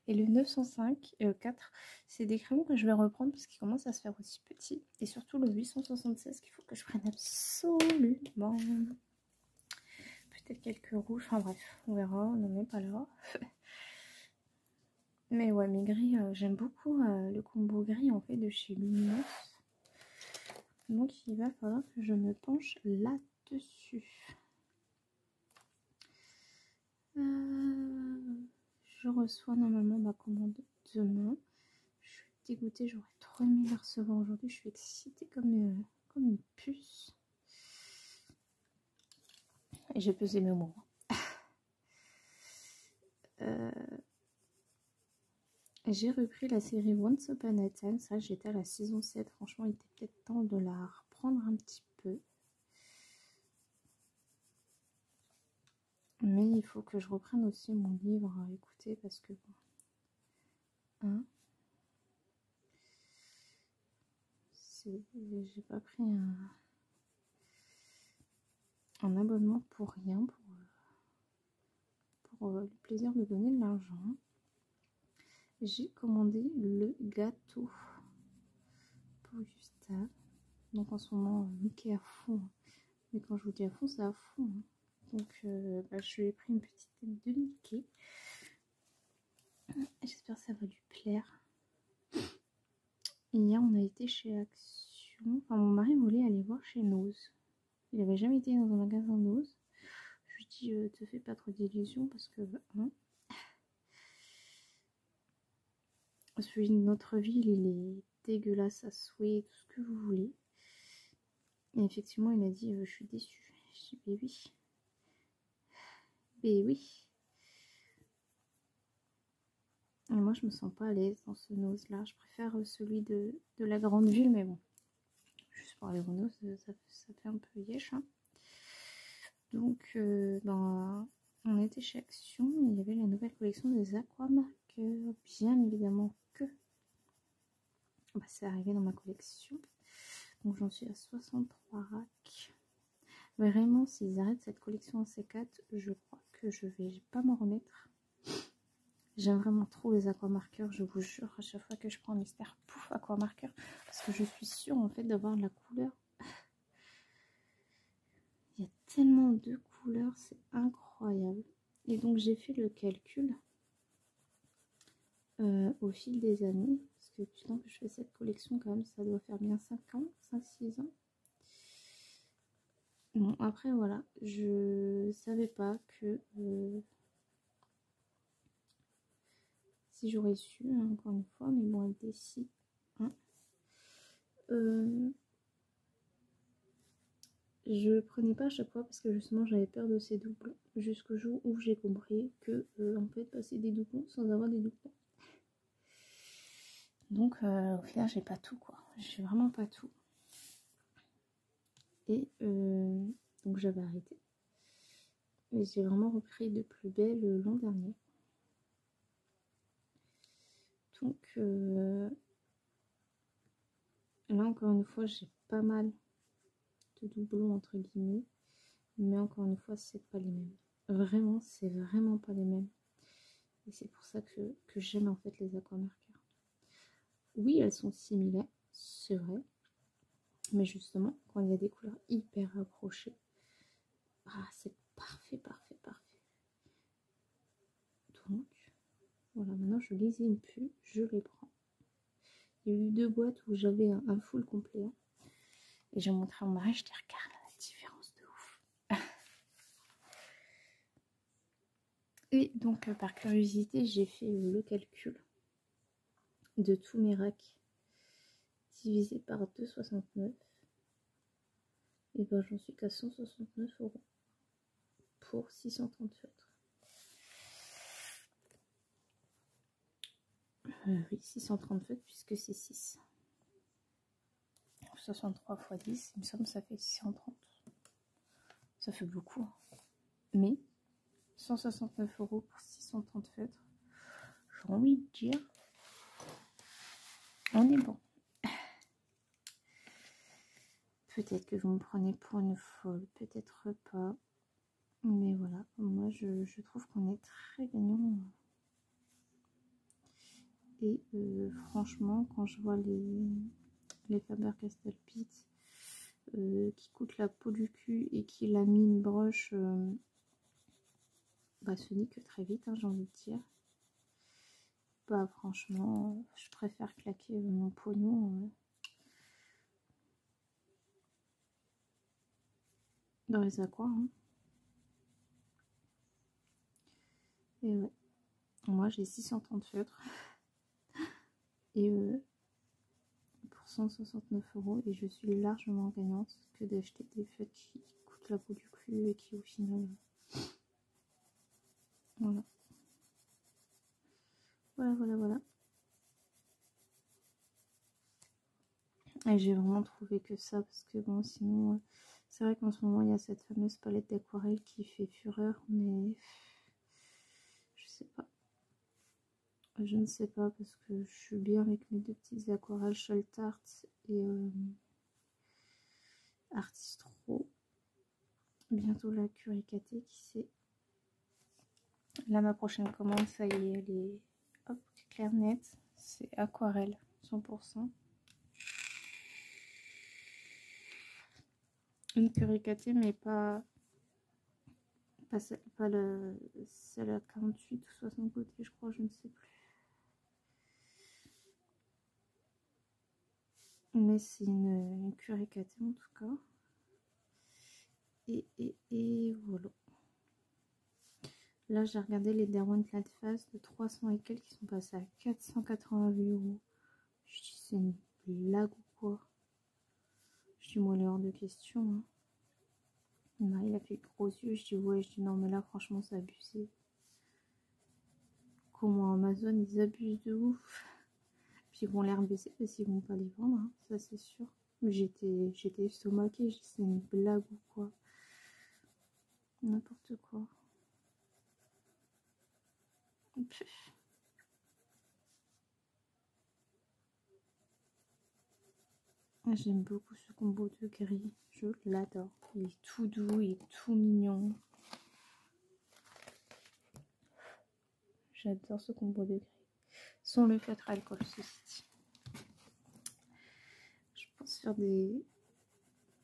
et le 905 4. C'est des crayons que je vais reprendre parce qu'ils commencent à se faire aussi petits. Et surtout le 876 qu'il faut que je prenne absolument. Peut-être quelques rouges, enfin bref, on verra, on n'en est pas là. Mais ouais, mes gris, j'aime beaucoup le combo gris en fait de chez Luminous. Donc il va falloir que je me penche là-dessus. Je reçois normalement ma commande demain. Je suis dégoûtée, j'aurais trop aimé la recevoir aujourd'hui. Je suis excitée comme une puce. Et j'ai pesé mes mots. J'ai repris la série Once Upon a Time. Ça, j'étais à la saison 7. Franchement, il était peut-être temps de la reprendre un petit peu. Mais il faut que je reprenne aussi mon livre à écouter parce que... Hein, j'ai pas pris un abonnement pour rien, pour le plaisir de donner de l'argent. J'ai commandé le gâteau pour Gustave. Donc en ce moment, Mickey à fond. Mais quand je vous dis à fond, c'est à fond. Donc je lui ai pris une petite tête de Mickey. J'espère que ça va lui plaire. Hier, on a été chez Action. Enfin, mon mari voulait aller voir chez Nose. Il n'avait jamais été dans un magasin Nose. Je lui dis, te fais pas trop d'illusions parce que... Hein, celui de notre ville, il est dégueulasse à souhait, tout ce que vous voulez. Et effectivement, il a dit, je suis déçue. Je dis, mais oui. Mais oui. Et moi, je me sens pas à l'aise dans ce Nose-là. Je préfère celui de la grande ville, mais bon. Juste pour aller au Nose, ça fait un peu yesh. Hein. Donc, on était chez Action. Il y avait la nouvelle collection des aquamarqueurs. Bien évidemment que c'est arrivé dans ma collection. Donc, j'en suis à 63 racks. Vraiment, s'ils arrêtent cette collection en C4, je crois que je vais pas m'en remettre. J'aime vraiment trop les aquamarqueurs, je vous jure, à chaque fois que je prends un mystère pouf aquamarqueur, parce que je suis sûre en fait d'avoir de la couleur. Il y a tellement de couleurs, c'est incroyable. Et donc j'ai fait le calcul au fil des années, parce que depuis le temps que je fais cette collection, quand même, ça doit faire bien 5 ans, 5-6 ans. Bon, après voilà, je savais pas que si j'aurais su, hein, encore une fois, mais bon, elle décide. Hein. Je prenais pas à chaque fois parce que justement j'avais peur de ces doublons jusqu'au jour où j'ai compris que on peut passer des doublons sans avoir des doublons. Donc au final j'ai pas tout quoi, j'ai vraiment pas tout. Et donc j'avais arrêté. Et j'ai vraiment repris de plus belle l'an dernier. Donc là encore une fois j'ai pas mal de doublons entre guillemets. Mais encore une fois c'est pas les mêmes. Vraiment c'est vraiment pas les mêmes. Et c'est pour ça que j'aime en fait les aquamarqueurs. Oui, elles sont similaires, c'est vrai. Mais justement, quand il y a des couleurs hyper rapprochées, c'est parfait, parfait, parfait. Donc, voilà, maintenant je les ai plus, je les prends. Il y a eu 2 boîtes où j'avais un full complet. Et j'ai montré à mon mari, je dis, regarde la différence de ouf. Et donc, par curiosité, j'ai fait le calcul de tous mes racks divisé par 2,69. Et ben j'en suis qu'à 169 € pour 630 feutres. Oui, 630 feutres puisque c'est 6. 63 x 10, il me semble que ça fait 630. Ça fait beaucoup. Hein. Mais 169 € pour 630 feutres. J'ai envie de dire, on est bon. Peut-être que vous me prenez pour une folle, peut-être pas. Mais voilà, moi je trouve qu'on est très gagnant. Et franchement, quand je vois les Faber-Castell Pit qui coûtent la peau du cul et qui la mine broche, bah ce n'est que très vite, hein, j'ai envie de dire. Bah franchement, je préfère claquer mon pognon dans les aquas. Hein. Et ouais, moi j'ai 630 feutres. Et pour 169 € et je suis largement gagnante que d'acheter des feutres qui coûtent la peau du cul et qui au final voilà voilà. Et j'ai vraiment trouvé que ça parce que bon sinon c'est vrai qu'en ce moment il y a cette fameuse palette d'aquarelle qui fait fureur mais je ne sais pas parce que je suis bien avec mes deux petites aquarelles Salt Art et Artistro. Bientôt la Curicaté qui sait. Là ma prochaine commande ça y est, elle est hop, clair net, c'est aquarelle 100%. Une Curicaté mais pas celle à 48 ou 60 côtés je crois, je ne sais plus. Mais c'est une Curicaté en tout cas. Et voilà. Là, j'ai regardé les Derwent Flat Face de 300 et quelques qui sont passés à 488 €. Je dis, c'est une blague ou quoi? Je dis, moi, il est hors de question. Hein. Il a fait gros yeux. Je dis, ouais, je dis, non, mais là, franchement, c'est abusé. Comment Amazon, ils abusent de ouf. Puis ils vont les rebaisser parce qu'ils vont pas les vendre, hein, ça c'est sûr. Mais j'étais estomaquée. Je dis, c'est une blague ou quoi? N'importe quoi. Pff. J'aime beaucoup ce combo de gris, je l'adore. Il est tout doux, il est tout mignon. J'adore ce combo de gris. Sans le feutre alcool, ceci. Je pense faire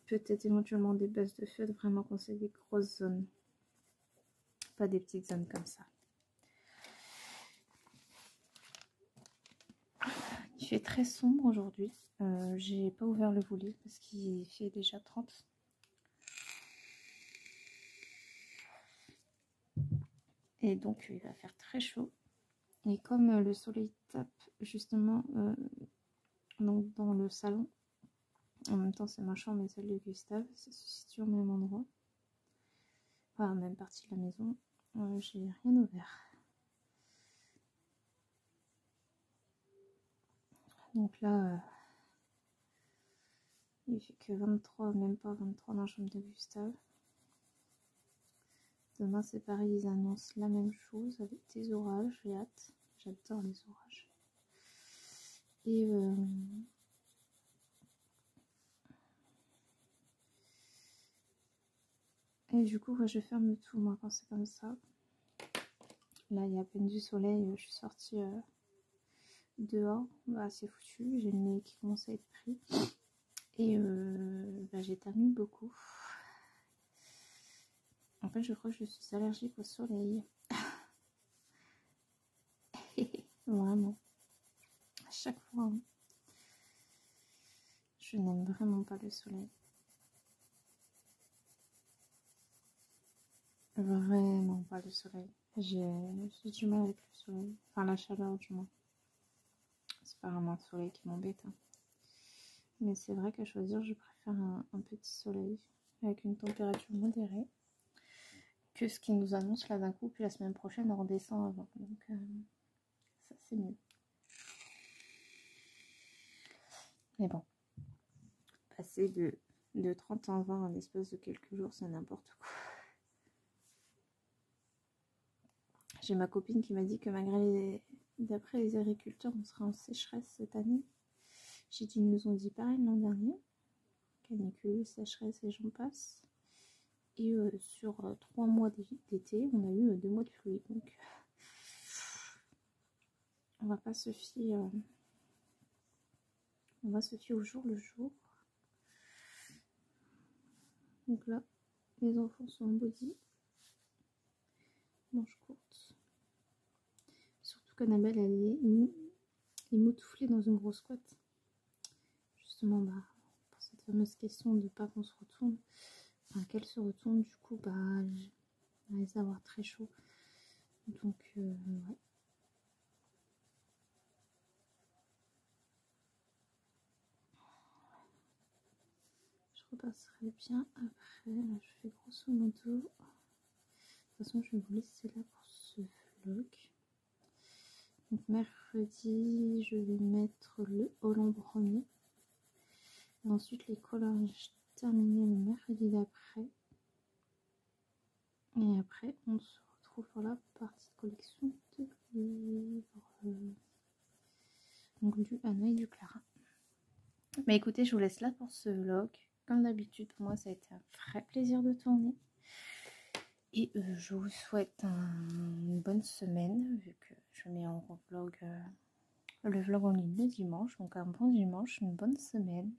peut-être éventuellement des bases de feutre, vraiment quand c'est des grosses zones. Pas des petites zones comme ça. Il fait très sombre aujourd'hui. J'ai pas ouvert le volet parce qu'il fait déjà 30. Et donc il va faire très chaud. Et comme le soleil tape justement donc dans le salon, en même temps c'est ma chambre et celle de Gustave, ça se situe au même endroit. Enfin, même partie de la maison. J'ai rien ouvert. Donc là, il fait que 23, même pas 23 dans la chambre de Gustave. Demain c'est pareil, ils annoncent la même chose avec des orages, j'ai hâte. J'adore les orages. Et du coup, je ferme tout moi quand c'est comme ça. Là, il y a à peine du soleil, je suis sortie dehors. Bah, c'est foutu, j'ai le nez qui commence à être pris. Et j'éternue beaucoup. En fait, je crois que je suis allergique au soleil. Vraiment. À chaque fois. Hein. Je n'aime vraiment pas le soleil. Vraiment pas le soleil. J'ai du mal avec le soleil. Enfin, la chaleur du moins. C'est pas vraiment le soleil qui m'embête. Hein. Mais c'est vrai qu'à choisir, je préfère un petit soleil avec une température modérée que ce qui nous annonce là d'un coup. Puis la semaine prochaine, on redescend avant. Donc, ça, c'est mieux. Mais bon, passer de 30 en 20 en l'espace de quelques jours, c'est n'importe quoi. J'ai ma copine qui m'a dit que d'après les agriculteurs, on sera en sécheresse cette année. J'ai dit, ils nous ont dit pareil l'an dernier. Canicule, sécheresse et j'en passe. Et sur 3 mois d'été, on a eu 2 mois de pluie. Donc, on va pas se fier. On va se fier au jour le jour. Donc là, les enfants sont en body. Manches courtes. Surtout qu'Annabelle, elle est moutoufflée dans une grosse couette. Justement, bah, pour cette fameuse question de pas qu'on se retourne. Enfin, qu'elle se retourne, du coup, bah, elle risque d'avoir très chaud. Donc, ouais. Je repasserai bien après. Là, je fais grosso modo. De toute façon, je vais vous laisser là pour ce vlog. Donc, mercredi, je vais mettre le haul en premier. Et ensuite, les collages terminés le mercredi d'après. Et après, on se retrouve pour la partie de collection de livres. Donc, du Anna et du Clara. Mais écoutez, je vous laisse là pour ce vlog. Comme d'habitude, pour moi, ça a été un vrai plaisir de tourner. Et je vous souhaite une bonne semaine, vu que je mets en vlog, le vlog en ligne le dimanche. Donc un bon dimanche, une bonne semaine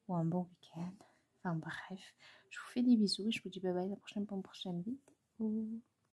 ou un bon week-end. Enfin bref, je vous fais des bisous et je vous dis bye bye la prochaine pour une prochaine vidéo.